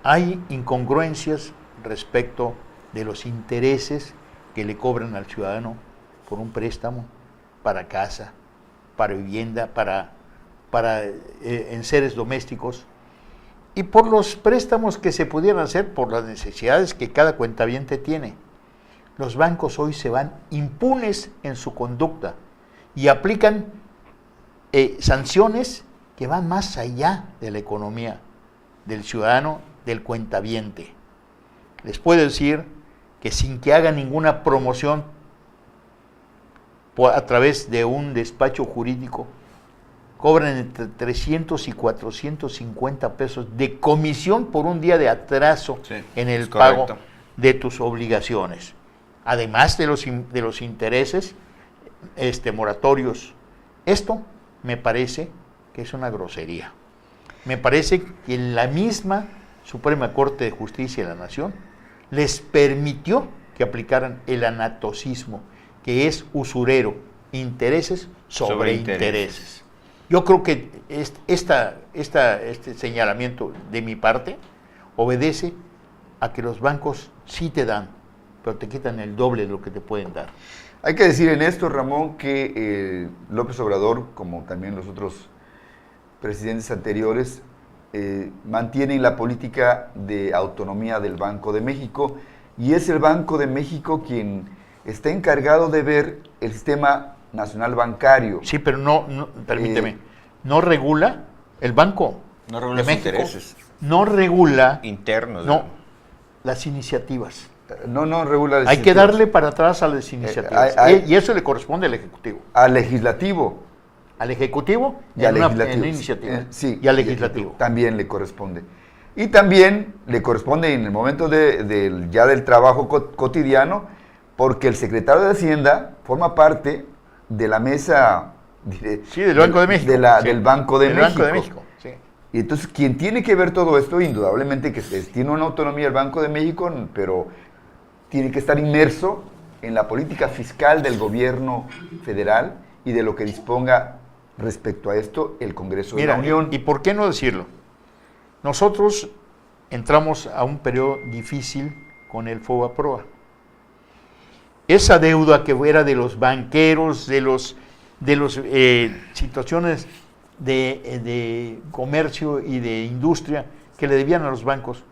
Hay incongruencias respecto de los intereses que le cobran al ciudadano por un préstamo para casa, para vivienda, para enseres domésticos, y por los préstamos que se pudieran hacer por las necesidades que cada cuentaviente tiene. Los bancos hoy se van impunes en su conducta y aplican sanciones que van más allá de la economía del ciudadano, del cuentaviente. Les puedo decir que sin que hagan ninguna promoción a través de un despacho jurídico, cobran entre 300 y 450 pesos de comisión por un día de atraso Sí, en el es pago correcto. de tus obligaciones. Además de los intereses moratorios. Esto me parece que es una grosería. Me parece que la misma Suprema Corte de Justicia de la Nación les permitió que aplicaran el anatocismo, que es usurero, intereses sobre intereses. Yo creo que este señalamiento de mi parte obedece a que los bancos sí te dan, pero te quitan el doble de lo que te pueden dar. Hay que decir en esto, Ramón, que López Obrador, como también los otros presidentes anteriores, mantienen la política de autonomía del Banco de México, y es el Banco de México quien está encargado de ver el sistema nacional bancario. Sí, pero permíteme, no regula el Banco No regula de los México, intereses no regula internos. no, las iniciativas. No regula Hay que darle para atrás a las iniciativas. Y eso le corresponde al Ejecutivo. al legislativo. Al Ejecutivo Y al legislativo. en una iniciativa. Sí, y al legislativo. También le corresponde. Y también le corresponde en el momento ya del trabajo cotidiano, porque el secretario de Hacienda forma parte de la mesa Sí, del Banco de México. del Banco de Del México. Banco de México, sí. Y entonces, quien tiene que ver todo esto, indudablemente que tiene una autonomía el Banco de México, pero tiene que estar inmerso en la política fiscal del gobierno federal y de lo que disponga respecto a esto el Congreso de la Unión. ¿Y por qué no decirlo? Nosotros entramos a un periodo difícil con el FOBAPROA. Esa deuda que era de los banqueros, de los situaciones de comercio y de industria que le debían a los bancos,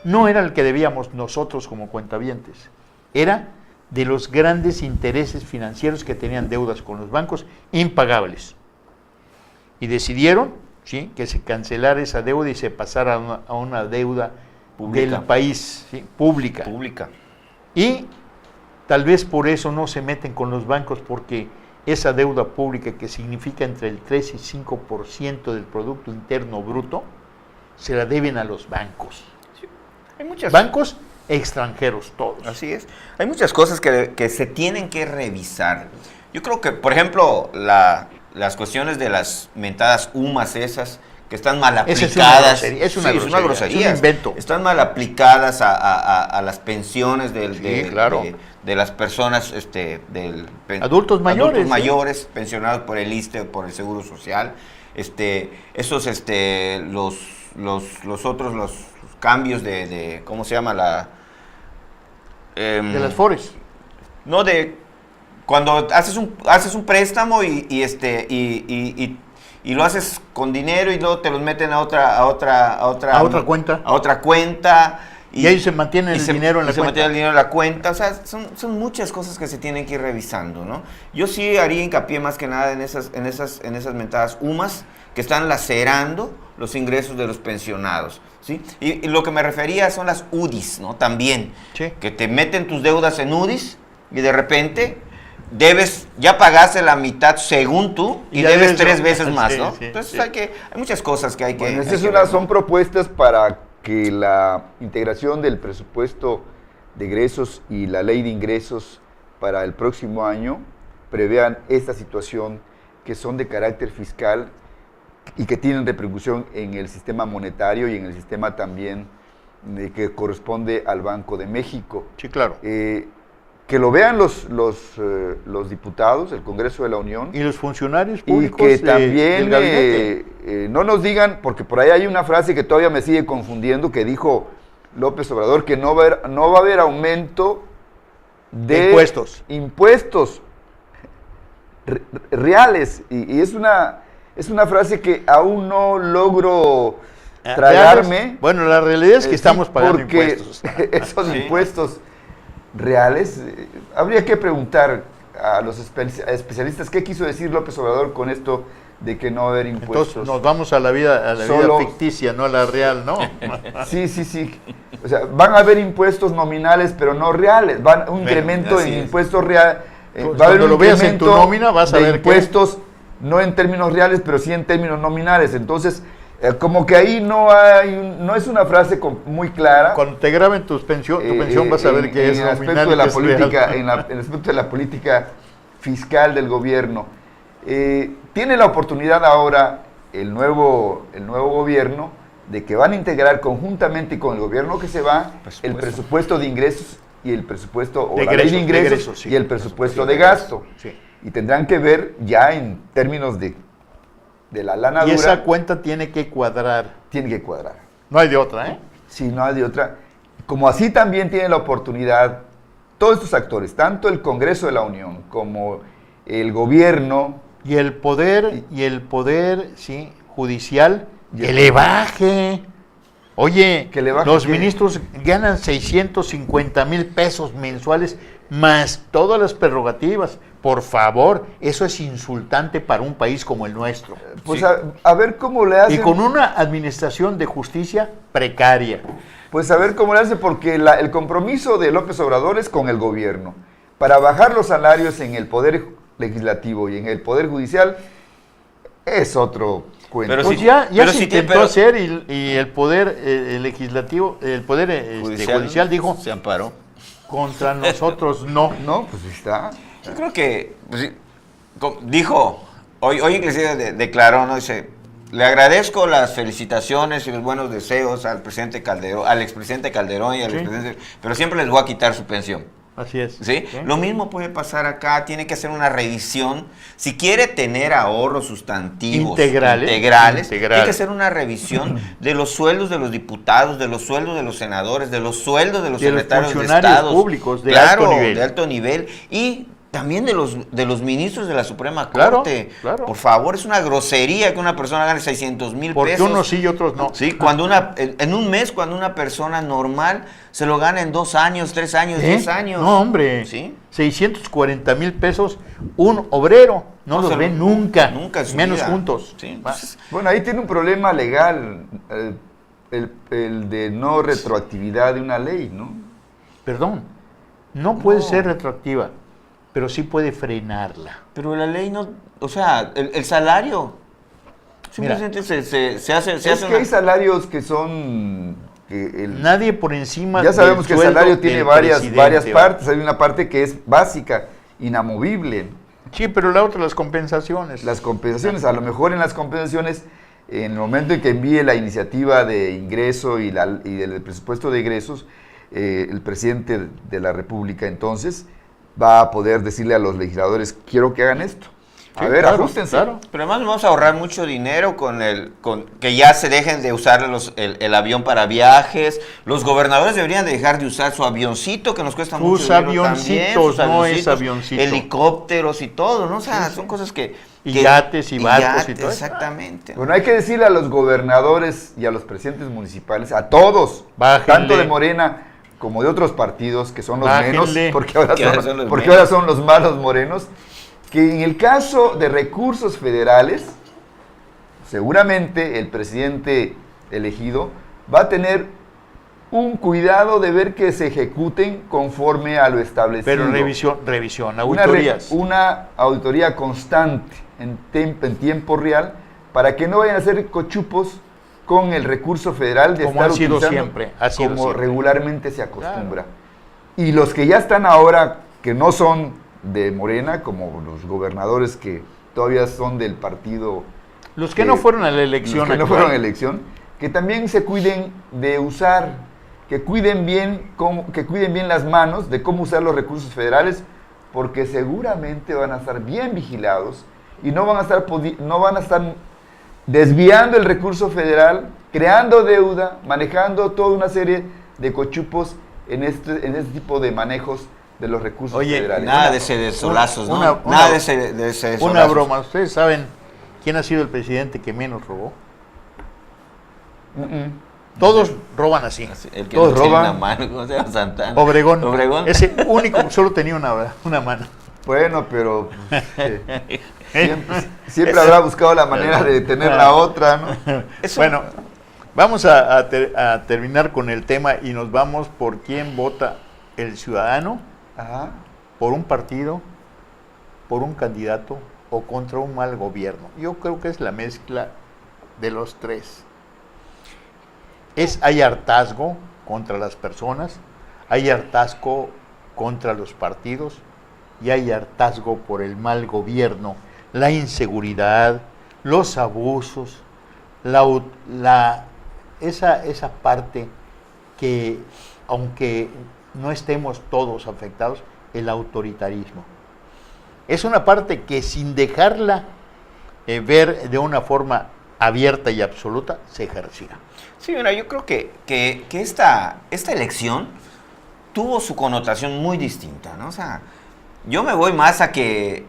no era el que debíamos nosotros como cuentavientes, era de los grandes intereses financieros que tenían deudas con los bancos impagables. Y decidieron, ¿sí?, que se cancelara esa deuda y se pasara a una deuda Pública. del país, ¿sí?, pública. Y tal vez por eso no se meten con los bancos, porque esa deuda pública, que significa entre el 3 y 5% del Producto Interno Bruto, se la deben a los bancos. Hay muchas Bancos extranjeros, todos. Así es. Hay muchas cosas que se tienen que revisar. Yo creo que, por ejemplo, las cuestiones de las mentadas UMAS esas, que están mal aplicadas. Es una grosería, es un invento. Están mal aplicadas a las pensiones claro, de las personas, adultos mayores. Adultos mayores, pensionados por el ISSSTE o por el Seguro Social. Los otros cambios de ¿cómo se llama? De las FORES. No, cuando haces un préstamo y lo haces con dinero y luego te los meten a otra cuenta. Y ahí se mantiene el dinero en la cuenta. Se mantiene el dinero en la cuenta. O sea, son muchas cosas que se tienen que ir revisando, ¿no? Yo sí haría hincapié más que nada en esas mentadas UMAS que están lacerando los ingresos de los pensionados, ¿sí? Y lo que me refería son las UDIs, ¿no? También, sí, que te meten tus deudas en UDIs y de repente ya pagaste la mitad según tú y debes 3 veces más, ¿no? Sí, entonces sí. Hay muchas cosas que hay que... Bueno, hay que ver, ¿no? son propuestas para que la integración del presupuesto de egresos y la ley de ingresos para el próximo año prevean esta situación, que son de carácter fiscal y que tienen repercusión en el sistema monetario y en el sistema también que corresponde al Banco de México. Sí, claro. Que lo vean los diputados, el Congreso de la Unión. Y los funcionarios públicos y que también del gabinete. no nos digan, porque por ahí hay una frase que todavía me sigue confundiendo, que dijo López Obrador, que no va a haber aumento de impuestos reales. Y es una frase que aún no logro tragarme. Bueno, la realidad es que estamos pagando impuestos. Esos impuestos reales, habría que preguntar a los especialistas qué quiso decir López Obrador con esto de que no va a haber impuestos. Entonces nos vamos a la vida ficticia, no a la real, ¿no? Sí. O sea, van a haber impuestos nominales, pero no reales. Un incremento en impuestos reales. Va a haber un lo veas en tu incremento nómina, vas a de ver impuestos no en términos reales, pero sí en términos nominales. Entonces, como que ahí no es una frase muy clara. Cuando te graben tu pensión vas a ver que es en el nominal aspecto de y la que es política, real. en el aspecto de la política fiscal del gobierno. Tiene la oportunidad ahora el nuevo gobierno de que van a integrar conjuntamente con el gobierno que se va el presupuesto de ingresos y el presupuesto De la ley de ingresos, ingresos sí. y el presupuesto de gasto. Sí. Y tendrán que ver ya en términos de la lana Y dura, esa cuenta tiene que cuadrar. tiene que cuadrar. No hay de otra, ¿eh? Si no hay de otra. Como así también tiene la oportunidad todos estos actores, tanto el Congreso de la Unión como el gobierno. Y el poder, sí, judicial, Y que el- le baje. Oye, Que le baje, los ¿qué? ministros ganan 650,000 pesos mensuales más todas las prerrogativas. Por favor, eso es insultante para un país como el nuestro. Pues Sí. a ver cómo le hacen. Y con una administración de justicia precaria. Pues a ver cómo le hace, porque el compromiso de López Obrador es con el gobierno. Para bajar los salarios en el Poder Legislativo y en el Poder Judicial es otro cuento. Pero Pues sí, ya pero se sí intentó pero- hacer y el poder legislativo, el poder judicial dijo, se amparó. contra nosotros no. No, pues está. Yo creo que pues, sí, dijo, hoy inclusive declaró, ¿no? Dice, le agradezco las felicitaciones y los buenos deseos al presidente Calderón, al expresidente Calderón y al Sí. expresidente, pero siempre les voy a quitar su pensión. Así es. ¿Sí? Lo mismo puede pasar acá, tiene que hacer una revisión. Si quiere tener ahorros sustantivos Integrales. tiene que hacer una revisión de los sueldos de los diputados, de los sueldos de los senadores, de los sueldos de los De los secretarios de funcionarios Estado. públicos de Claro, alto nivel. de alto nivel. Y también de los ministros de la Suprema Claro, Corte. claro. Por favor, es una grosería que una persona gane 600,000 Porque pesos. unos sí y otros no. Sí, en un mes, cuando una persona normal se lo gana en 2 años, 3 años, ¿Eh? 10 años. No, hombre. ¿Sí? 640,000 pesos, un obrero no No los se ve lo- nunca. nunca en su menos vida. juntos. Sí, Va. pues, Bueno, ahí tiene un problema legal, el de no retroactividad de una ley, ¿no? Perdón, no puede No. ser retroactiva, pero sí puede frenarla. pero la ley no, o sea, el salario simplemente se hace Es que hay salarios que son... Nadie por encima ya sabemos que el sueldo salario tiene del varias presidente, partes. Hay una parte que es básica, inamovible. Sí, pero la otra, las compensaciones. Las compensaciones, a lo mejor en las compensaciones, en el momento en que envíe la iniciativa de ingreso y del presupuesto de egresos, el presidente de la República entonces va a poder decirle a los legisladores, quiero que hagan esto. A Sí, ver, claro, ajustense. claro. Pero además vamos a ahorrar mucho dinero con que ya se dejen de usar el avión para viajes. Los gobernadores deberían de dejar de usar su avioncito, que nos cuesta mucho Sus dinero avioncitos, también, sus no es avioncitos, avioncito. helicópteros y todo, ¿no? O sea, son cosas que... Y que- yates y barcos y todo eso. Exactamente. Bueno, hay que decirle a los gobernadores y a los presidentes municipales, a todos, Bájenle. tanto de Morena como de otros partidos, que son los Bájenle. menos, porque ahora Que ahora son, son los porque menos. ahora son los malos morenos, que en el caso de recursos federales, seguramente el presidente elegido va a tener un cuidado de ver que se ejecuten conforme a lo establecido. Pero revisión, Una auditorías. una auditoría constante en tiempo real para que no vayan a hacer cochupos con el recurso federal de Como estar ha sido utilizando siempre, ha sido como siempre. regularmente se acostumbra. Y los que ya están ahora, que no son de Morena, como los gobernadores que todavía son del partido... Los que no fueron a la elección. Los que no actual. fueron a elección, que también se cuiden de usar, que cuiden bien las manos de cómo usar los recursos federales, porque seguramente van a estar bien vigilados y no van a estar desviando el recurso federal, creando deuda, manejando toda una serie de cochupos en este tipo de manejos de los recursos Oye, federales. Nada de sedesolazos, ¿no? una- Nada de sedesolazos. Una broma. ¿Ustedes saben quién ha sido el presidente que menos robó? Todos roban así. El que Todos no tiene roban. una mano, ¿cómo se llama? Santana. Obregón. Obregón. Ese único, solo tenía una mano. Bueno, pero pues, siempre habrá buscado la manera de tener la otra, ¿no? Eso- Bueno, vamos a terminar con el tema y nos vamos por quién vota el ciudadano, Ajá. por un partido, por un candidato o contra un mal gobierno. Yo creo que es la mezcla de los tres. Hay hartazgo contra las personas, hay hartazgo contra los partidos y hay hartazgo por el mal gobierno, la inseguridad, los abusos, esa parte que, aunque no estemos todos afectados, el autoritarismo. Es una parte que sin dejarla ver de una forma abierta y absoluta, se ejercía. Sí, mira, yo creo que esta elección tuvo su connotación muy distinta, ¿no? O sea, yo me voy más a que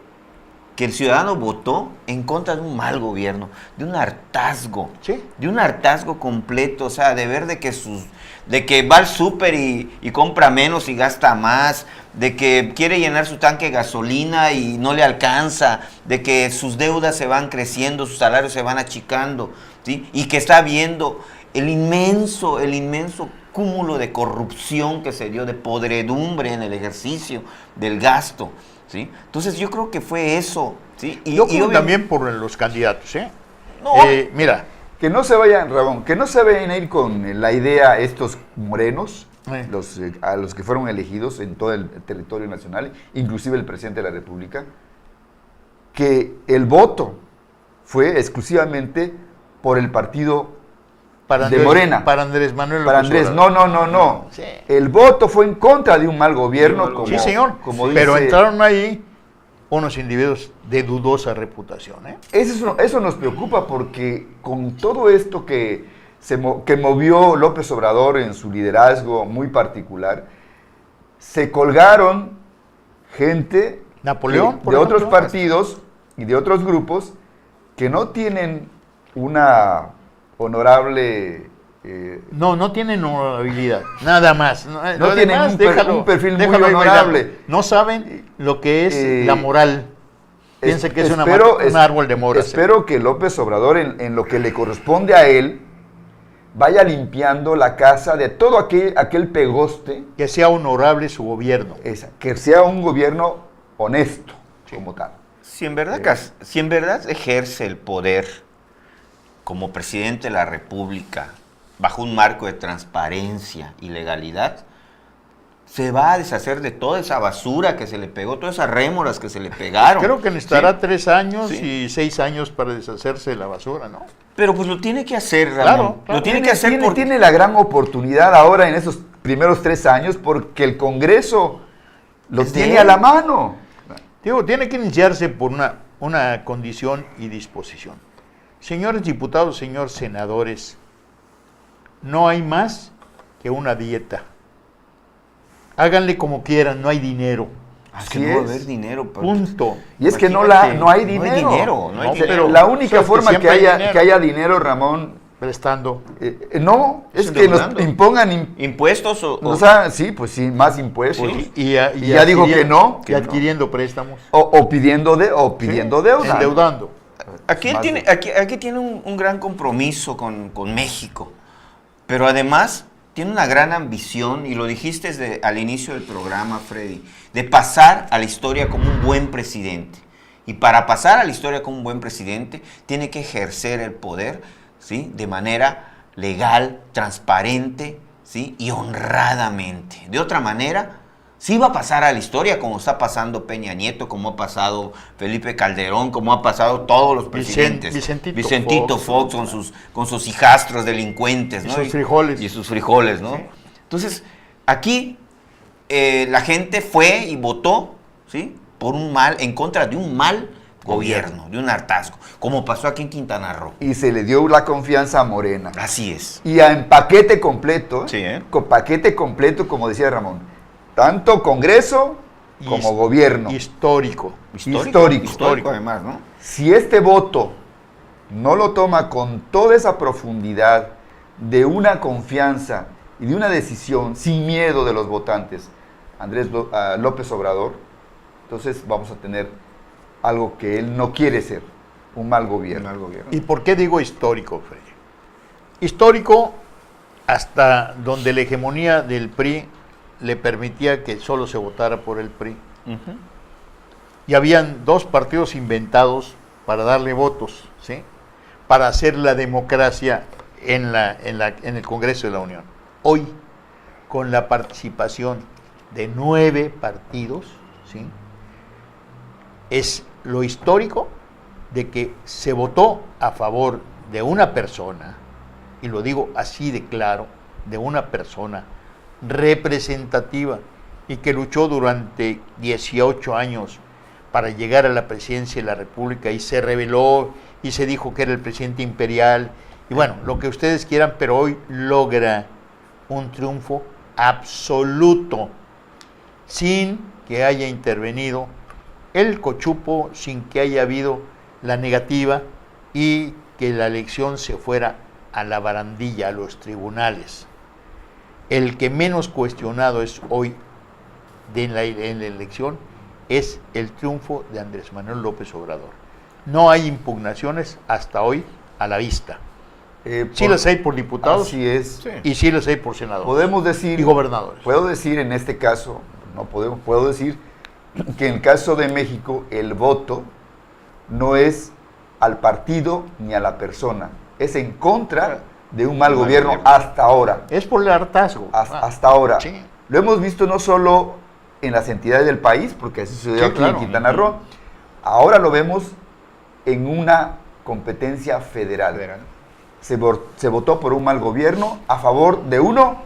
el ciudadano votó en contra de un mal gobierno, de un hartazgo, ¿Sí? de un hartazgo completo, o sea, de ver de que va al súper y compra menos y gasta más, de que quiere llenar su tanque de gasolina y no le alcanza, de que sus deudas se van creciendo, sus salarios se van achicando, ¿sí? Y que está viendo el inmenso cúmulo de corrupción que se dio, de podredumbre en el ejercicio del gasto, ¿sí? Entonces yo creo que fue eso, ¿sí? Yo creo también por los candidatos, ¿eh? No. Mira. Que no se vayan, Ramón, que no se vayan a ir con la idea estos morenos, a los que fueron elegidos en todo el territorio nacional, inclusive el presidente de la República, que el voto fue exclusivamente por el partido de Morena. Para Andrés Manuel. Para Andrés, no. Sí. El voto fue en contra de un mal gobierno, como, sí, señor. como pero dice, entraron ahí unos individuos de dudosa reputación, ¿eh? Eso nos preocupa porque con todo esto que movió López Obrador en su liderazgo muy particular, se colgaron gente Napoleón, de otros partidos y de otros grupos que no tienen una honorable... no tienen honorabilidad, nada más. No tienen un perfil muy honorable. No saben lo que es la moral. Piensa que es un árbol de moras. Espero que López Obrador, en lo que le corresponde a él, vaya limpiando la casa de todo aquel pegoste. Que sea honorable su gobierno. Que sea un gobierno honesto, como tal. Si en verdad ejerce el poder como presidente de la República bajo un marco de transparencia y legalidad, se va a deshacer de toda esa basura que se le pegó, todas esas rémoras que se le pegaron. Creo que necesitará 3 años Sí. y 6 años para deshacerse de la basura, ¿no? Pero pues lo tiene que hacer, Ramón. Claro. Lo tiene que hacer porque... Tiene la gran oportunidad ahora en esos primeros 3 años porque el Congreso lo tiene a la mano. Digo, tiene que iniciarse por una condición y disposición. Señores diputados, señores senadores, no hay más que una dieta. Háganle como quieran, no hay dinero. Es que no va a haber dinero. Pero... Punto. Y es que no hay dinero. No hay pero dinero. La única sabes que forma siempre hay dinero. que haya dinero, Ramón, Prestando. no, es que nos endeudando. impongan... ¿Impuestos o...? sí, pues sí, más impuestos. Pues, y ya dijo que no. Y adquiriendo préstamos. O pidiendo deuda. Endeudando. Aquí tiene un gran compromiso con México, pero además tiene una gran ambición, y lo dijiste al inicio del programa, Freddy, de pasar a la historia como un buen presidente. Y para pasar a la historia como un buen presidente, tiene que ejercer el poder, ¿sí?, de manera legal, transparente, ¿sí?, y honradamente. De otra manera, sí va a pasar a la historia como está pasando Peña Nieto, como ha pasado Felipe Calderón, como ha pasado todos los presidentes. Vicentito Fox con sus hijastros delincuentes, ¿no? Y sus frijoles. Y sus frijoles, ¿no? Sí. Entonces, aquí la gente fue y votó, ¿sí?, en contra de un mal gobierno, de un hartazgo, como pasó aquí en Quintana Roo. Y se le dio la confianza a Morena. Así es. Y en paquete completo, Sí, con paquete completo, como decía Ramón, tanto Congreso como gobierno. Histórico. Histórico además, ¿no? Si este voto no lo toma con toda esa profundidad de una confianza y de una decisión sin miedo de los votantes, López Obrador, entonces vamos a tener algo que él no quiere ser, un mal gobierno. ¿Y por qué digo histórico, Freddy? Histórico hasta donde la hegemonía del PRI le permitía que solo se votara por el PRI. Uh-huh. y habían 2 partidos inventados para darle votos, ¿sí? Para hacer la democracia en el Congreso de la Unión. Hoy, con la participación de 9 partidos, ¿sí? Es lo histórico de que se votó a favor de una persona, y lo digo así de claro, de una persona representativa y que luchó durante 18 años para llegar a la presidencia de la República y se rebeló y se dijo que era el presidente imperial y bueno, lo que ustedes quieran, pero hoy logra un triunfo absoluto sin que haya intervenido el cochupo, sin que haya habido la negativa y que la elección se fuera a la barandilla, a los tribunales. El que menos cuestionado es hoy en la elección es el triunfo de Andrés Manuel López Obrador. No hay impugnaciones hasta hoy a la vista. Sí las hay por diputados. Así es. Sí. Y sí las hay por senadores. Podemos decir, y gobernadores. Puedo decir en este caso, puedo decir que en el caso de México el voto no es al partido ni a la persona, es en contra de un mal gobierno hasta ahora. Es por el hartazgo. Hasta ahora. Sí. Lo hemos visto no solo en las entidades del país, porque así sucedió aquí en Quintana Roo, ahora lo vemos en una competencia federal. Se votó por un mal gobierno a favor de uno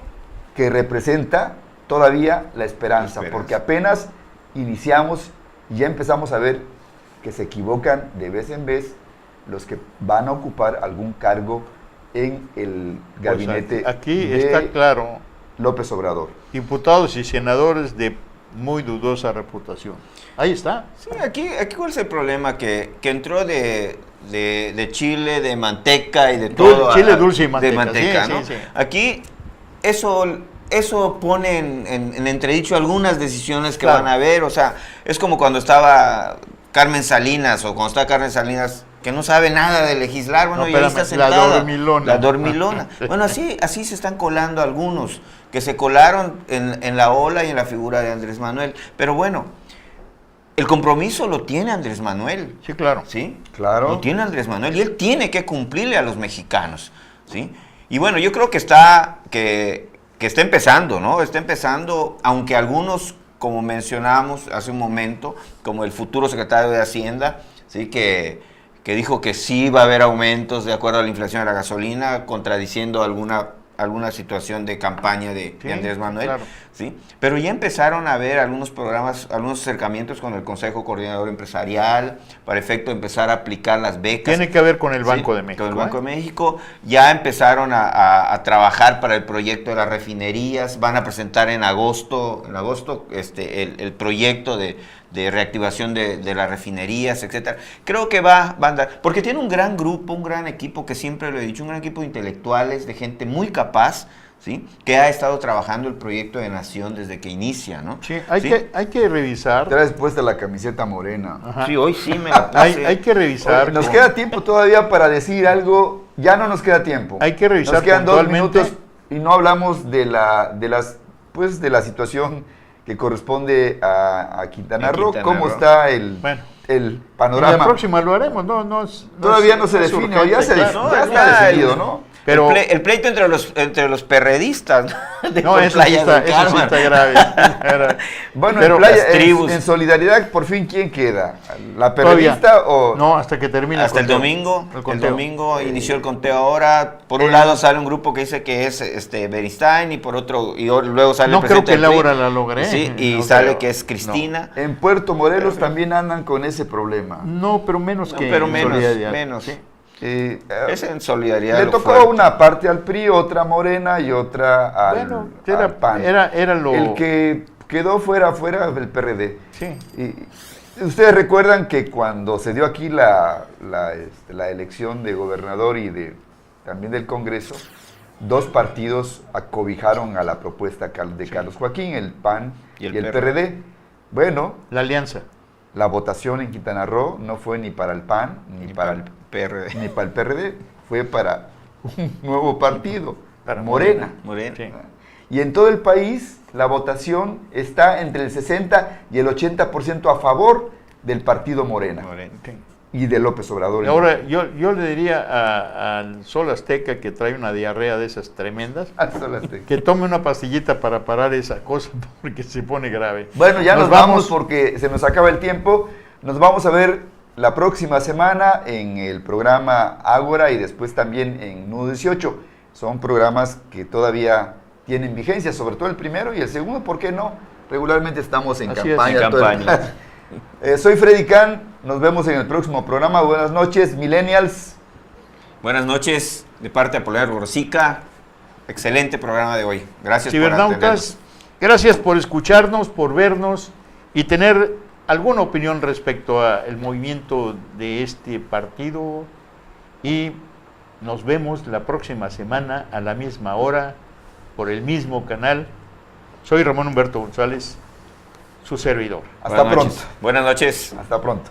que representa todavía la esperanza, porque apenas iniciamos y ya empezamos a ver que se equivocan de vez en vez los que van a ocupar algún cargo en el gabinete pues aquí está claro, López Obrador. Diputados y senadores de muy dudosa reputación. Ahí está. Sí, aquí ¿cuál es el problema? Que entró de chile, de manteca y de todo. Chile dulce y manteca. De manteca, sí, ¿no? Sí, sí. Aquí eso pone en entredicho algunas decisiones que van a haber. O sea, es como cuando estaba Carmen Salinas o cuando está Carmen Salinas, que no sabe nada de legislar, bueno, y ahí está sentada. La dormilona. Bueno, así se están colando algunos, que se colaron en la ola y en la figura de Andrés Manuel. Pero bueno, el compromiso lo tiene Andrés Manuel. Sí, claro. ¿Sí? Claro. Lo tiene Andrés Manuel y él tiene que cumplirle a los mexicanos, ¿sí? Y bueno, yo creo que está empezando, ¿no? Está empezando, aunque algunos, como mencionamos hace un momento, como el futuro secretario de Hacienda, ¿sí? Que dijo que sí va a haber aumentos de acuerdo a la inflación de la gasolina, contradiciendo alguna situación de campaña de Andrés Manuel, claro. ¿sí? Pero ya empezaron a haber algunos programas, algunos acercamientos con el Consejo Coordinador Empresarial, para efecto de empezar a aplicar las becas. Tiene que ver con el Banco de México. Con el Banco de México. Ya empezaron a trabajar para el proyecto de las refinerías, van a presentar en agosto el proyecto de reactivación de las refinerías, etcétera. Creo que va a andar, porque tiene un gran grupo, un gran equipo, que siempre lo he dicho, un gran equipo de intelectuales, de gente muy capaz, ¿sí? Que ha estado trabajando el proyecto de nación desde que inicia, ¿no? Sí, hay que revisar. Traes puesta la camiseta morena. Ajá. Sí, hoy sí me la puse. Hay que revisar. Nos queda tiempo todavía para decir algo, ya no nos queda tiempo. Hay que revisar. Nos quedan 2 puntualmente minutos y no hablamos de la situación que corresponde a Quintana Roo. ¿Cómo está el panorama? En la próxima lo haremos, Todavía no se define, o ya se claro. ya está decidido, ¿no? Pero el pleito entre los perredistas, no, eso sí está grave. Bueno, pero en Playa, tribus. en solidaridad, por fin, ¿quién queda? ¿La perredista o...? No, hasta que termine hasta el domingo. El domingo inició el conteo ahora. Por un lado sale un grupo que dice que es Beristain, y por otro, y luego sale no el presidente. No creo que Laura la logre. Sí, y sale que es Cristina. No. En Puerto Morelos también andan con ese problema. No, pero menos que menos. Sí. Es en solidaridad. Le tocó una parte al PRI, otra Morena y otra al PAN. Era lo... El que quedó fuera del PRD. Sí. Y ustedes recuerdan que cuando se dio aquí la elección de gobernador y también del Congreso, 2 partidos acobijaron a la propuesta de Carlos Joaquín, el PAN y el PRD. Bueno, la alianza. La votación en Quintana Roo no fue ni para el PAN ni para el PRD, fue para un nuevo partido, para Morena. Sí. Y en todo el país la votación está entre el 60 y el 80% a favor del partido Morena y de López Obrador. Ahora, yo le diría al Sol Azteca, que trae una diarrea de esas tremendas, que tome una pastillita para parar esa cosa, porque se pone grave. Bueno, ya nos vamos porque se nos acaba el tiempo. Nos vamos a ver la próxima semana en el programa Ágora y después también en Nudo 18. Son programas que todavía tienen vigencia, sobre todo el primero y el segundo, ¿por qué no? Regularmente estamos en campaña. Soy Freddy Can, nos vemos en el próximo programa. Buenas noches, Millennials. Buenas noches, de parte de Apolinar Gorosica. Excelente programa de hoy. Gracias Cibernautas, por atendernos. Gracias por escucharnos, por vernos y tener alguna opinión respecto al movimiento de este partido. Y nos vemos la próxima semana a la misma hora por el mismo canal. Soy Ramón Humberto González, su servidor. Hasta pronto. Buenas noches. Hasta pronto.